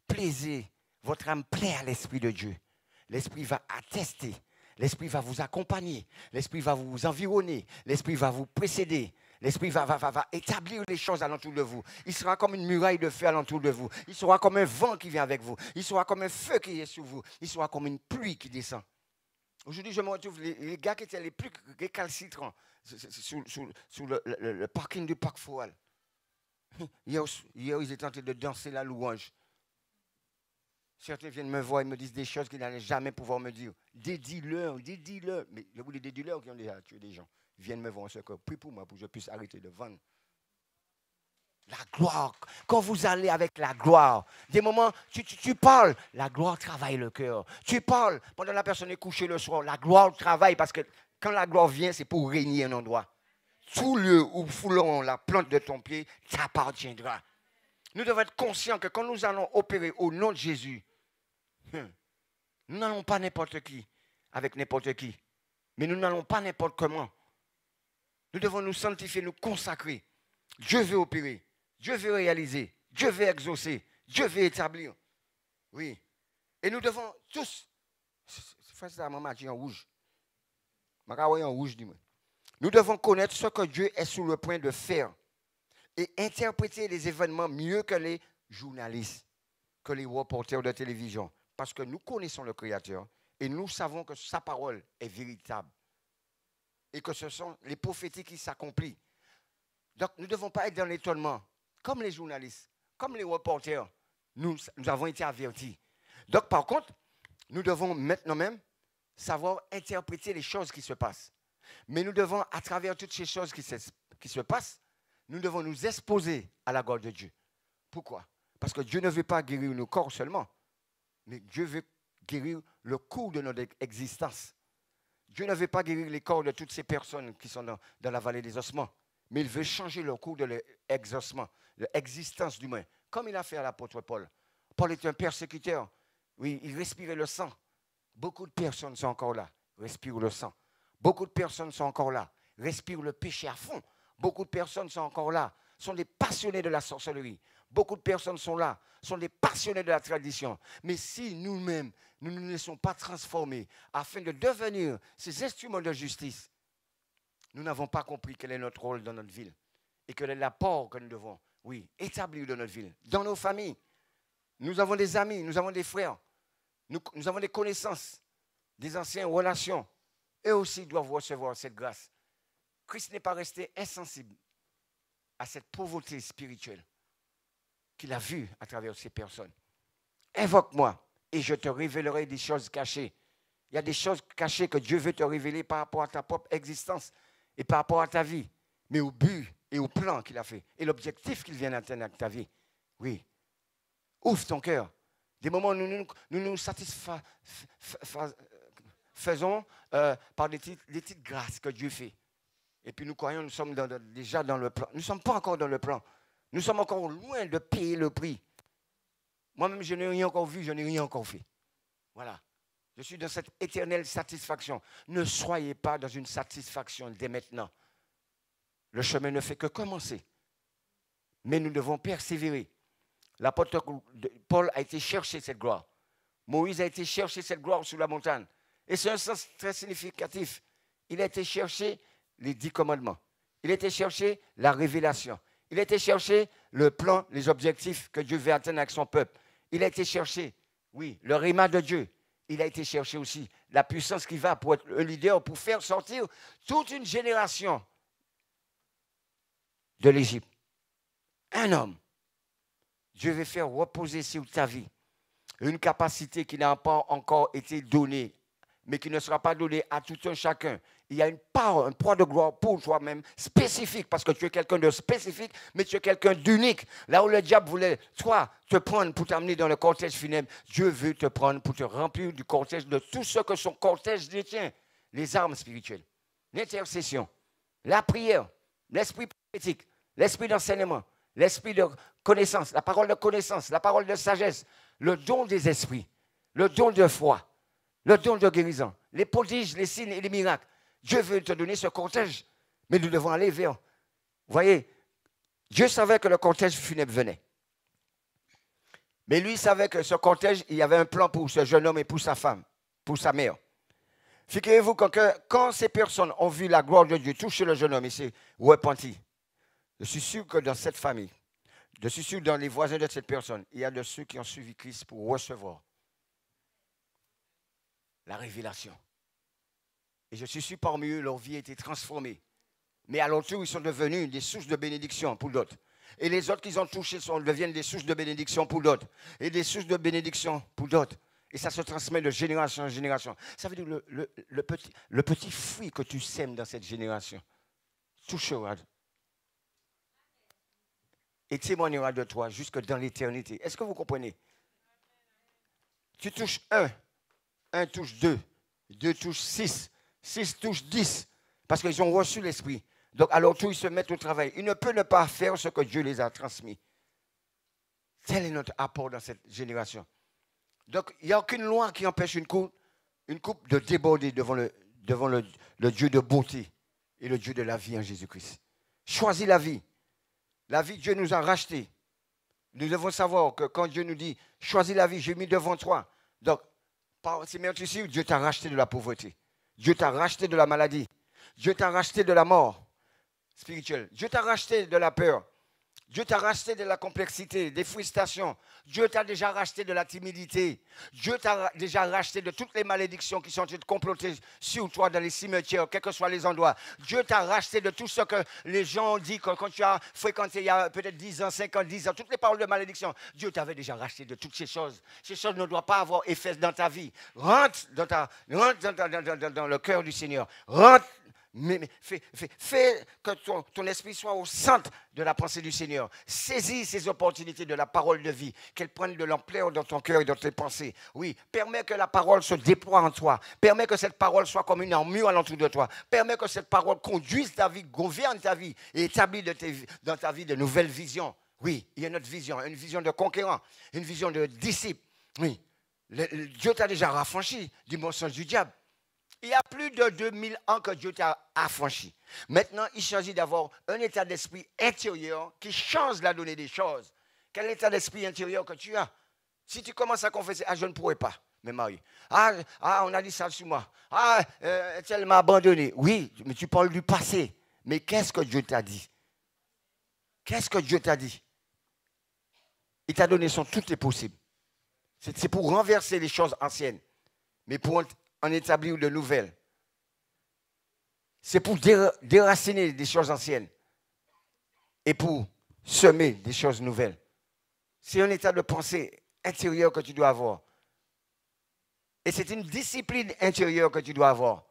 plaisez, votre âme plaît à l'Esprit de Dieu, l'Esprit va attester, l'Esprit va vous accompagner, l'Esprit va vous environner, l'Esprit va vous précéder. L'Esprit va établir les choses alentour de vous. Il sera comme une muraille de feu alentour de vous. Il sera comme un vent qui vient avec vous. Il sera comme un feu qui est sur vous. Il sera comme une pluie qui descend. Aujourd'hui, je me retrouve, les gars qui étaient les plus récalcitrants sur le parking du Parc Foual. Hier, ils étaient en train de danser la louange. Certains viennent me voir et me disent des choses qu'ils n'allaient jamais pouvoir me dire. Des dealers. Mais je vous dis des dealers qui ont déjà tué des gens. Viennent me voir en ce cas. Prie pour moi pour que je puisse arrêter de vendre. La gloire. Quand vous allez avec la gloire, des moments, tu parles, la gloire travaille le cœur. Tu parles pendant la personne est couchée le soir, la gloire travaille parce que quand la gloire vient, c'est pour régner un endroit. Tout lieu où foulons la plante de ton pied t'appartiendra. Nous devons être conscients que quand nous allons opérer au nom de Jésus, nous n'allons pas n'importe qui, avec n'importe qui, mais nous n'allons pas n'importe comment. Nous devons nous sanctifier, nous consacrer. Dieu veut opérer, Dieu veut réaliser, Dieu veut exaucer, Dieu veut établir. Oui. Et nous devons tous, fais ça, maman, dis en rouge. En rouge, dis-moi. Nous devons connaître ce que Dieu est sur le point de faire et interpréter les événements mieux que les journalistes, que les reporters de télévision. Parce que nous connaissons le Créateur et nous savons que sa parole est véritable. Et que ce sont les prophéties qui s'accomplissent. Donc, nous ne devons pas être dans l'étonnement. Comme les journalistes, comme les reporters, nous avons été avertis. Donc, par contre, nous devons maintenant même savoir interpréter les choses qui se passent. Mais nous devons, à travers toutes ces choses qui se passent, nous devons nous exposer à la gloire de Dieu. Pourquoi? Parce que Dieu ne veut pas guérir nos corps seulement, mais Dieu veut guérir le cours de notre existence. Dieu ne veut pas guérir les corps de toutes ces personnes qui sont dans la vallée des ossements, mais il veut changer le cours de l'exaucement, de l'existence du moins, comme il a fait à l'apôtre Paul. Paul est un persécuteur. Oui, il respirait le sang. Beaucoup de personnes sont encore là, respirent le sang. Beaucoup de personnes sont encore là, respirent le péché à fond. Beaucoup de personnes sont encore là, sont des passionnés de la sorcellerie. Beaucoup de personnes sont là, sont des passionnés de la tradition. Mais si nous-mêmes, nous ne nous laissons pas transformer afin de devenir ces instruments de justice, nous n'avons pas compris quel est notre rôle dans notre ville et quel est l'apport que nous devons, oui, établir dans notre ville, dans nos familles. Nous avons des amis, nous avons des frères, nous avons des connaissances, des anciennes relations. Eux aussi doivent recevoir cette grâce. Christ n'est pas resté insensible à cette pauvreté spirituelle qu'il a vue à travers ces personnes. Invoque-moi et je te révélerai des choses cachées. Il y a des choses cachées que Dieu veut te révéler par rapport à ta propre existence et par rapport à ta vie, mais au but et au plan qu'il a fait et l'objectif qu'il vient d'atteindre avec ta vie. Oui. Ouvre ton cœur. Des moments où nous nous satisfaisons par des petites grâces que Dieu fait. Et puis nous croyons, nous sommes déjà dans le plan. Nous ne sommes pas encore dans le plan. Nous sommes encore loin de payer le prix. Moi-même, je n'ai rien encore vu, je n'ai rien encore fait. Voilà. Je suis dans cette éternelle satisfaction. Ne soyez pas dans une satisfaction dès maintenant. Le chemin ne fait que commencer. Mais nous devons persévérer. L'apôtre Paul a été chercher cette gloire. Moïse a été chercher cette gloire sur la montagne. Et c'est un sens très significatif. Il a été chercher les 10 commandements. Il a été chercher la révélation. Il a été chercher le plan, les objectifs que Dieu veut atteindre avec son peuple. Il a été chercher, oui, le rhéma de Dieu. Il a été chercher aussi la puissance qui va pour être un leader, pour faire sortir toute une génération de l'Égypte. Un homme. Dieu veut faire reposer sur ta vie une capacité qui n'a pas encore été donnée, mais qui ne sera pas donnée à tout un chacun. Il y a une part, un poids de gloire pour toi-même spécifique, parce que tu es quelqu'un de spécifique, mais tu es quelqu'un d'unique. Là où le diable voulait, toi, te prendre pour t'amener dans le cortège funèbre, Dieu veut te prendre pour te remplir du cortège de tout ce que son cortège détient. Les armes spirituelles, l'intercession, la prière, l'esprit prophétique, l'esprit d'enseignement, l'esprit de connaissance, la parole de sagesse, le don des esprits, le don de foi, le don de guérison, les prodiges, les signes et les miracles. Dieu veut te donner ce cortège, mais nous devons aller vers. Vous voyez, Dieu savait que le cortège funèbre venait. Mais lui savait que ce cortège, il y avait un plan pour ce jeune homme et pour sa femme, pour sa mère. Figurez-vous que quand ces personnes ont vu la gloire de Dieu toucher le jeune homme, il s'est repenti. Je suis sûr que dans cette famille, je suis sûr que dans les voisins de cette personne, il y a de ceux qui ont suivi Christ pour recevoir la révélation. Et je suis sûr parmi eux, leur vie a été transformée. Mais à leur tour, ils sont devenus des sources de bénédiction pour d'autres. Et les autres qu'ils ont touchés deviennent des sources de bénédiction pour d'autres. Et des sources de bénédiction pour d'autres. Et ça se transmet de génération en génération. Ça veut dire le petit fruit que tu sèmes dans cette génération touchera et témoignera de toi jusque dans l'éternité. Est-ce que vous comprenez? Tu touches 1 touche 2, 2 touche 6, 6 touche 10, parce qu'ils ont reçu l'Esprit. Donc, à leur tour, ils se mettent au travail. Ils ne peuvent ne pas faire ce que Dieu les a transmis. Tel est notre apport dans cette génération. Donc, il n'y a aucune loi qui empêche une coupe de déborder devant le Dieu de beauté et le Dieu de la vie en Jésus-Christ. Choisis la vie. La vie, Dieu nous a racheté. Nous devons savoir que quand Dieu nous dit « Choisis la vie, j'ai mis devant toi ». Donc, par ces meurtrissures, Dieu t'a racheté de la pauvreté. Dieu t'a racheté de la maladie. Dieu t'a racheté de la mort spirituelle. Dieu t'a racheté de la peur. Dieu t'a racheté de la complexité, des frustrations. Dieu t'a déjà racheté de la timidité. Dieu t'a déjà racheté de toutes les malédictions qui sont complotées sur toi dans les cimetières, quels que soient les endroits. Dieu t'a racheté de tout ce que les gens ont dit quand tu as fréquenté il y a peut-être 10 ans, 5 ans, 10 ans, toutes les paroles de malédiction. Dieu t'avait déjà racheté de toutes ces choses. Ces choses ne doivent pas avoir effet dans ta vie. Rentre dans le cœur du Seigneur. Rentre. Mais fais que ton esprit soit au centre de la pensée du Seigneur. Saisis ces opportunités de la parole de vie, qu'elles prennent de l'ampleur dans ton cœur et dans tes pensées. Oui, permets que la parole se déploie en toi. Permets que cette parole soit comme une armure alentour de toi. Permets que cette parole conduise ta vie, gouverne ta vie et établit dans ta vie de nouvelles visions. Oui, il y a notre vision, une vision de conquérant, une vision de disciple. Oui, Dieu t'a déjà raffranchi du mensonge du diable. Il y a plus de 2000 ans que Dieu t'a affranchi. Maintenant, il s'agit d'avoir un état d'esprit intérieur qui change la donnée des choses. Quel état d'esprit intérieur que tu as? Si tu commences à confesser, je ne pourrais pas me marier. On a dit ça sur moi. Elle m'a abandonné. Oui, mais tu parles du passé. Mais qu'est-ce que Dieu t'a dit? Qu'est-ce que Dieu t'a dit? Il t'a donné son tout est possible. C'est pour renverser les choses anciennes. Mais pour en établir de nouvelles. C'est pour déraciner des choses anciennes et pour semer des choses nouvelles. C'est un état de pensée intérieur que tu dois avoir. Et c'est une discipline intérieure que tu dois avoir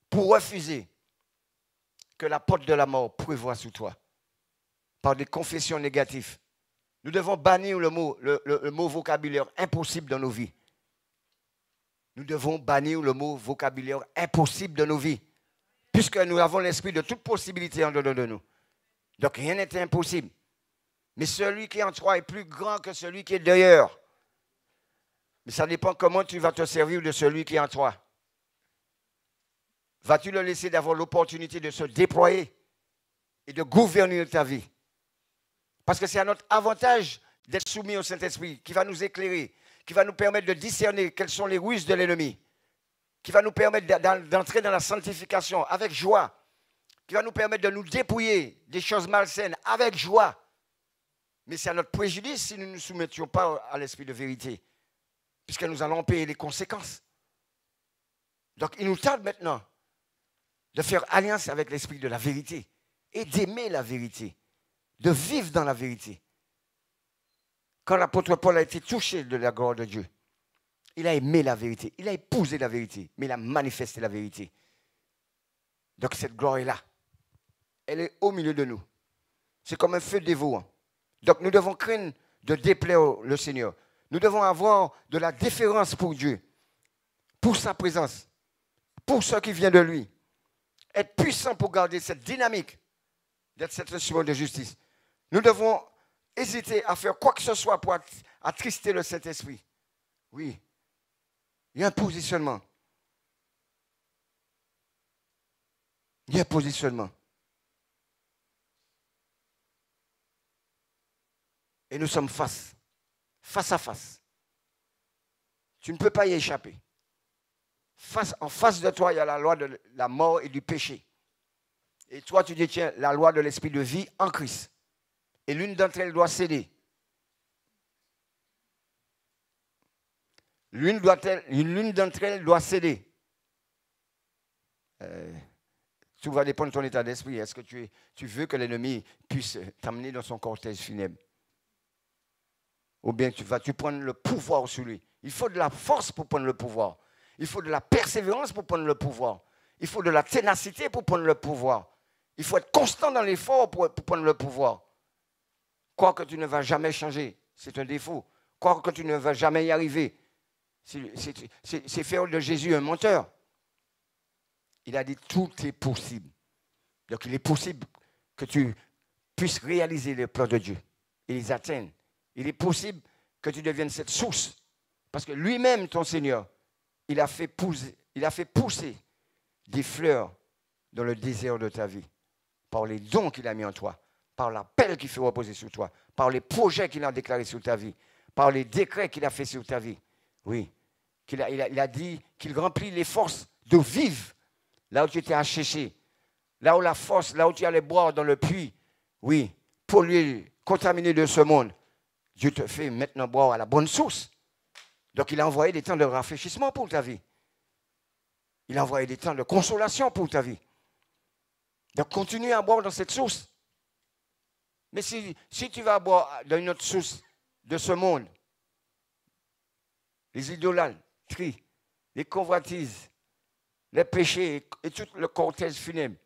pour refuser que la porte de la mort prévoit sous toi par des confessions négatives. Nous devons bannir le mot vocabulaire impossible dans nos vies. Nous devons bannir le mot vocabulaire impossible de nos vies. puisque nous avons l'esprit de toute possibilité en dedans de nous. Donc rien n'est impossible. Mais celui qui est en toi est plus grand que celui qui est dehors. Mais ça dépend comment tu vas te servir de celui qui est en toi. Vas-tu le laisser d'avoir l'opportunité de se déployer et de gouverner ta vie? Parce que c'est à notre avantage d'être soumis au Saint-Esprit qui va nous éclairer, qui va nous permettre de discerner quelles sont les ruses de l'ennemi, qui va nous permettre d'entrer dans la sanctification avec joie, qui va nous permettre de nous dépouiller des choses malsaines avec joie. Mais c'est à notre préjudice si nous ne nous soumettions pas à l'esprit de vérité, puisque nous allons payer les conséquences. Donc il nous tarde maintenant de faire alliance avec l'esprit de la vérité et d'aimer la vérité, de vivre dans la vérité. Quand l'apôtre Paul a été touché de la gloire de Dieu, il a aimé la vérité, il a épousé la vérité, mais il a manifesté la vérité. Donc cette gloire est là. Elle est au milieu de nous. C'est comme un feu dévorant. Donc nous devons craindre de déplaire le Seigneur. Nous devons avoir de la déférence pour Dieu, pour sa présence, pour ce qui vient de lui. Être puissant pour garder cette dynamique d'être cet instrument de justice. Nous devons hésiter à faire quoi que ce soit pour attrister le Saint-Esprit. Oui, il y a un positionnement. Il y a un positionnement. Et nous sommes face à face. Tu ne peux pas y échapper. En face de toi, il y a la loi de la mort et du péché. Et toi, tu détiens la loi de l'esprit de vie en Christ. Et l'une d'entre elles doit céder. L'une d'entre elles doit céder. Tout va dépendre de ton état d'esprit. Est-ce que tu veux que l'ennemi puisse t'amener dans son cortège funèbre? Ou bien vas-tu prendre le pouvoir sur lui? Il faut de la force pour prendre le pouvoir. Il faut de la persévérance pour prendre le pouvoir. Il faut de la ténacité pour prendre le pouvoir. Il faut être constant dans l'effort pour prendre le pouvoir. Croire que tu ne vas jamais changer, c'est un défaut. Croire que tu ne vas jamais y arriver, c'est faire de Jésus un menteur. Il a dit tout est possible. Donc il est possible que tu puisses réaliser les plans de Dieu et les atteindre. Il est possible que tu deviennes cette source. Parce que lui-même, ton Seigneur, il a fait pousser des fleurs dans le désert de ta vie. Par les dons qu'il a mis en toi. Par l'appel qu'il fait reposer sur toi. Par les projets qu'il a déclarés sur ta vie. Par les décrets qu'il a fait sur ta vie. Oui. Il a dit qu'il remplit les forces de vivre. Là où tu étais asséché. Là où la force, là où tu allais boire dans le puits. Oui. Pollué, contaminé de ce monde. Dieu te fait maintenant boire à la bonne source. Donc il a envoyé des temps de rafraîchissement pour ta vie. Il a envoyé des temps de consolation pour ta vie. Donc continue à boire dans cette source. Mais si tu vas boire dans une autre source de ce monde, les idolâtries, les convoitises, les péchés et tout le cortège funèbre,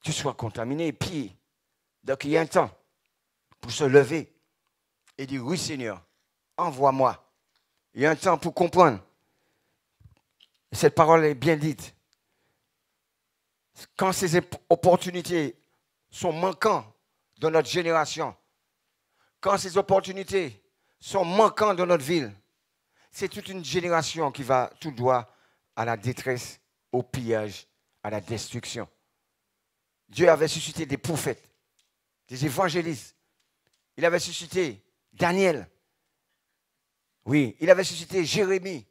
tu seras contaminé et pire. Donc il y a un temps pour se lever et dire oui Seigneur, envoie-moi. Il y a un temps pour comprendre. Cette parole est bien dite. Quand ces opportunités sont manquantes dans notre génération, quand ces opportunités sont manquantes dans notre ville, c'est toute une génération qui va tout droit à la détresse, au pillage, à la destruction. Dieu avait suscité des prophètes, des évangélistes. Il avait suscité Daniel. Oui, il avait suscité Jérémie.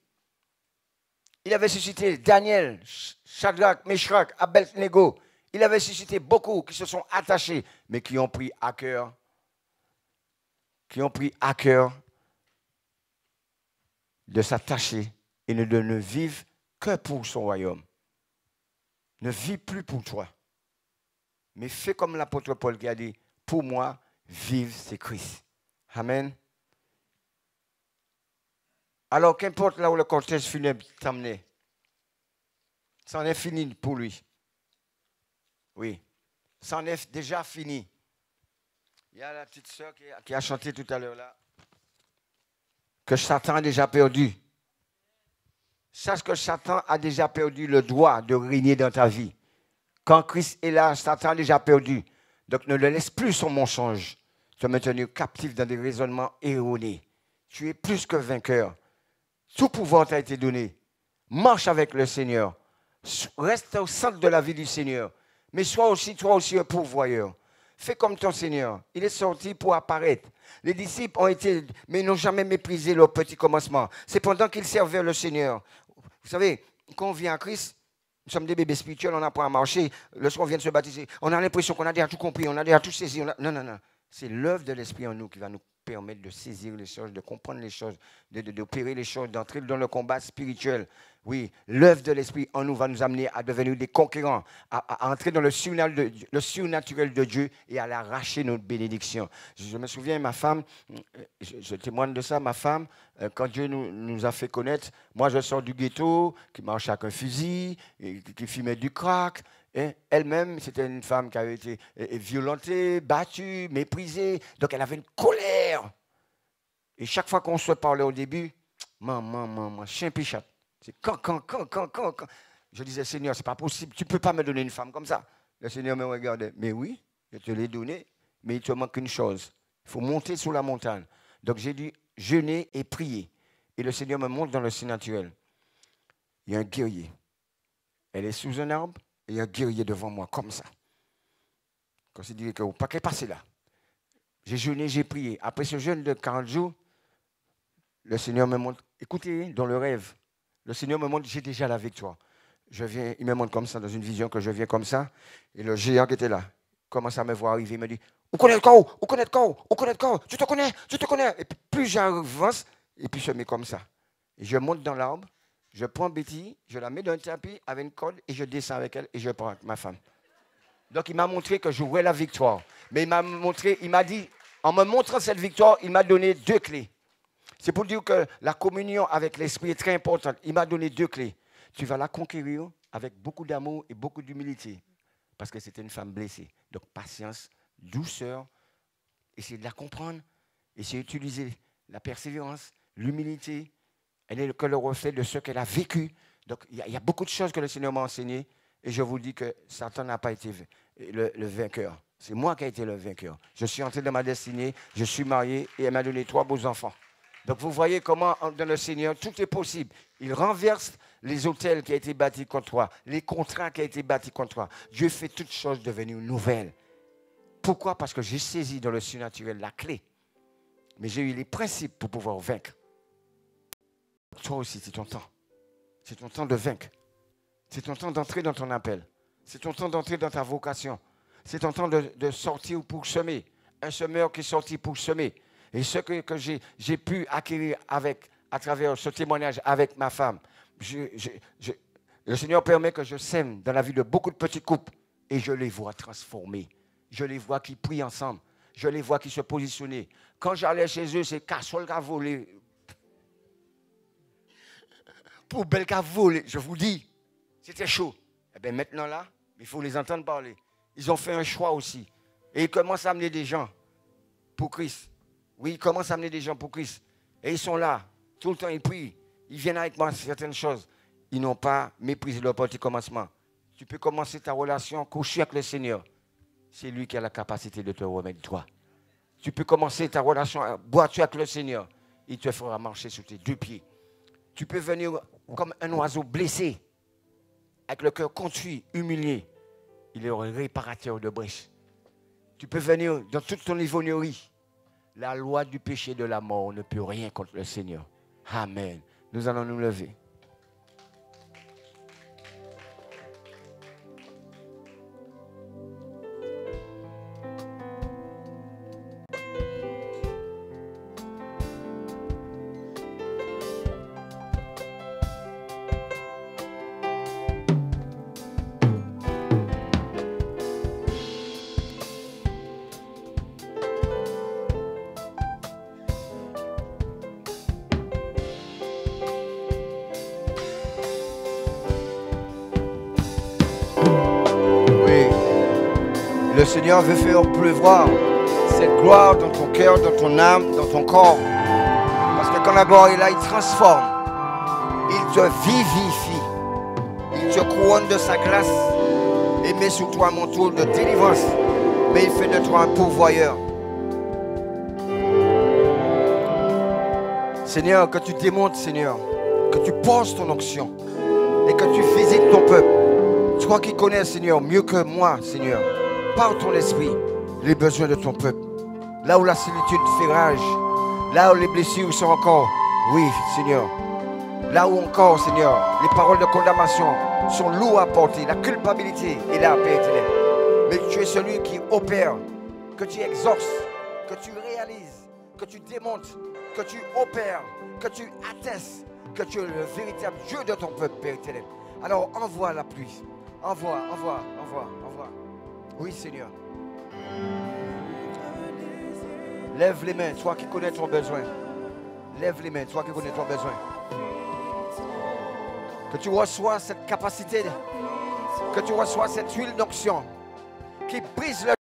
Il avait suscité Daniel, Shadrach, Meshach, Abednego. Il avait suscité beaucoup qui se sont attachés, mais qui ont pris à cœur de s'attacher et de ne vivre que pour son royaume. Ne vis plus pour toi, mais fais comme l'apôtre Paul qui a dit, pour moi, vivre c'est Christ. Amen. Alors, qu'importe là où le cortège funèbre t'amenait, c'en est fini pour lui. Oui, c'en est déjà fini. Il y a la petite sœur qui a chanté tout à l'heure là, que Satan a déjà perdu. sache que Satan a déjà perdu le droit de régner dans ta vie. Quand Christ est là, Satan a déjà perdu. Donc ne le laisse plus son mensonge te maintenir captif dans des raisonnements erronés. Tu es plus que vainqueur. Tout pouvoir t'a été donné. Marche avec le Seigneur. Reste au centre de la vie du Seigneur. Mais sois aussi, toi aussi, un pourvoyeur. Fais comme ton Seigneur. Il est sorti pour apparaître. Les disciples ont été, mais ils n'ont jamais méprisé leur petit commencement. C'est pendant qu'ils servaient le Seigneur. Vous savez, quand on vient à Christ, nous sommes des bébés spirituels, on apprend à marcher. Lorsqu'on vient de se baptiser, on a l'impression qu'on a déjà tout compris, on a déjà tout saisi. Non. C'est l'œuvre de l'Esprit en nous qui va nous permettre de saisir les choses, de comprendre les choses, d'opérer les choses, d'entrer dans le combat spirituel. Oui, l'œuvre de l'Esprit en nous va nous amener à devenir des conquérants, à entrer dans le surnaturel de Dieu et à l'arracher notre bénédiction. Je me souviens, ma femme, je témoigne de ça, ma femme, quand Dieu nous a fait connaître, moi je sors du ghetto, qui marchait avec un fusil, qui fumait du crack. Elle-même, c'était une femme qui avait été violentée, battue, méprisée. Donc elle avait une colère. Et chaque fois qu'on se parlait au début, maman, chien pichat. C'est quand. Je disais, Seigneur, c'est pas possible, tu ne peux pas me donner une femme comme ça. Le Seigneur me regardait, mais oui, je te l'ai donné, mais il te manque une chose. Il faut monter sur la montagne. Donc j'ai dû jeûner et prier. Et le Seigneur me montre dans le surnaturel. Il y a un guerrier. Elle est sous un arbre. Et il y a un guerrier devant moi, comme ça. Quand il dit que vous pas qu'elle passe là. J'ai jeûné, j'ai prié. Après ce jeûne de 40 jours, le Seigneur me montre, écoutez, dans le rêve, le Seigneur me montre, j'ai déjà la victoire. Il me montre comme ça, dans une vision que je viens comme ça. Et le géant qui était là commence à me voir arriver, il me dit, où connaît le corps, où connaît le corps, où connaît le corps, tu te connais. Et puis plus j'avance, et puis je me mets comme ça. Et je monte dans l'arbre. Je prends Betty, je la mets dans un tapis avec une corde et je descends avec elle et je prends ma femme. Donc il m'a montré que je jouais la victoire. Mais il m'a dit, en me montrant cette victoire, il m'a donné 2 clés. C'est pour dire que la communion avec l'Esprit est très importante. Il m'a donné 2 clés. Tu vas la conquérir avec beaucoup d'amour et beaucoup d'humilité. Parce que c'était une femme blessée. Donc patience, douceur, essayer de la comprendre, essayer d'utiliser la persévérance, l'humilité. Elle est que le reflet de ce qu'elle a vécu. Donc, il y a beaucoup de choses que le Seigneur m'a enseignées. Et je vous dis que Satan n'a pas été le vainqueur. C'est moi qui ai été le vainqueur. Je suis entré dans ma destinée, je suis marié et elle m'a donné 3 beaux enfants. Donc, vous voyez comment, dans le Seigneur, tout est possible. Il renverse les hôtels qui ont été bâtis contre toi, les contrats qui ont été bâtis contre toi. Dieu fait toutes choses devenir nouvelles. Pourquoi? Parce que j'ai saisi dans le surnaturel la clé. Mais j'ai eu les principes pour pouvoir vaincre. Toi aussi, c'est ton temps. C'est ton temps de vaincre. C'est ton temps d'entrer dans ton appel. C'est ton temps d'entrer dans ta vocation. C'est ton temps de sortir pour semer. Un semeur qui est sorti pour semer. Et ce que j'ai pu acquérir à travers ce témoignage avec ma femme, le Seigneur permet que je sème dans la vie de beaucoup de petits couples. Et je les vois transformer. Je les vois qui prient ensemble. Je les vois qui se positionner. Quand j'allais chez eux, c'est casserole qui a volé. Poubelle qui a volé, je vous dis, c'était chaud. Et bien maintenant là, il faut les entendre parler. Ils ont fait un choix aussi. Et ils commencent à amener des gens pour Christ. Oui, ils commencent à amener des gens pour Christ. Et ils sont là, tout le temps ils prient. Ils viennent avec moi certaines choses. Ils n'ont pas méprisé leur petit commencement. Tu peux commencer ta relation couchée avec le Seigneur. C'est lui qui a la capacité de te remettre droit. Tu peux commencer ta relation boitue avec le Seigneur. Il te fera marcher sur tes 2 pieds. Tu peux venir comme un oiseau blessé, avec le cœur contuit, humilié. Il est le réparateur de brèches. Tu peux venir dans toute ton ivrognerie. La loi du péché et de la mort ne peut rien contre le Seigneur. Amen. Nous allons nous lever. Le Seigneur veut faire pleuvoir cette gloire dans ton cœur, dans ton âme, dans ton corps. Parce que quand la gloire est là, il transforme. Il te vivifie. Il te couronne de sa grâce et met sous toi un manteau de délivrance. Mais il fait de toi un pourvoyeur. Seigneur, que tu démontres, Seigneur, que tu poses ton onction et que tu visites ton peuple. Toi qui connais, Seigneur, mieux que moi, Seigneur, par ton esprit, les besoins de ton peuple. Là où la solitude fait rage, là où les blessures sont encore, oui, Seigneur. Là où encore, Seigneur, les paroles de condamnation sont lourdes à porter, la culpabilité est là, Père éternel. Mais tu es celui qui opère, que tu exauces, que tu réalises, que tu démontres, que tu opères, que tu attestes que tu es le véritable Dieu de ton peuple, Père éternel. Alors envoie la pluie. Envoie. Oui, Seigneur. Lève les mains, toi qui connais ton besoin. Lève les mains, toi qui connais ton besoin. Que tu reçois cette capacité, que tu reçois cette huile d'onction qui brise le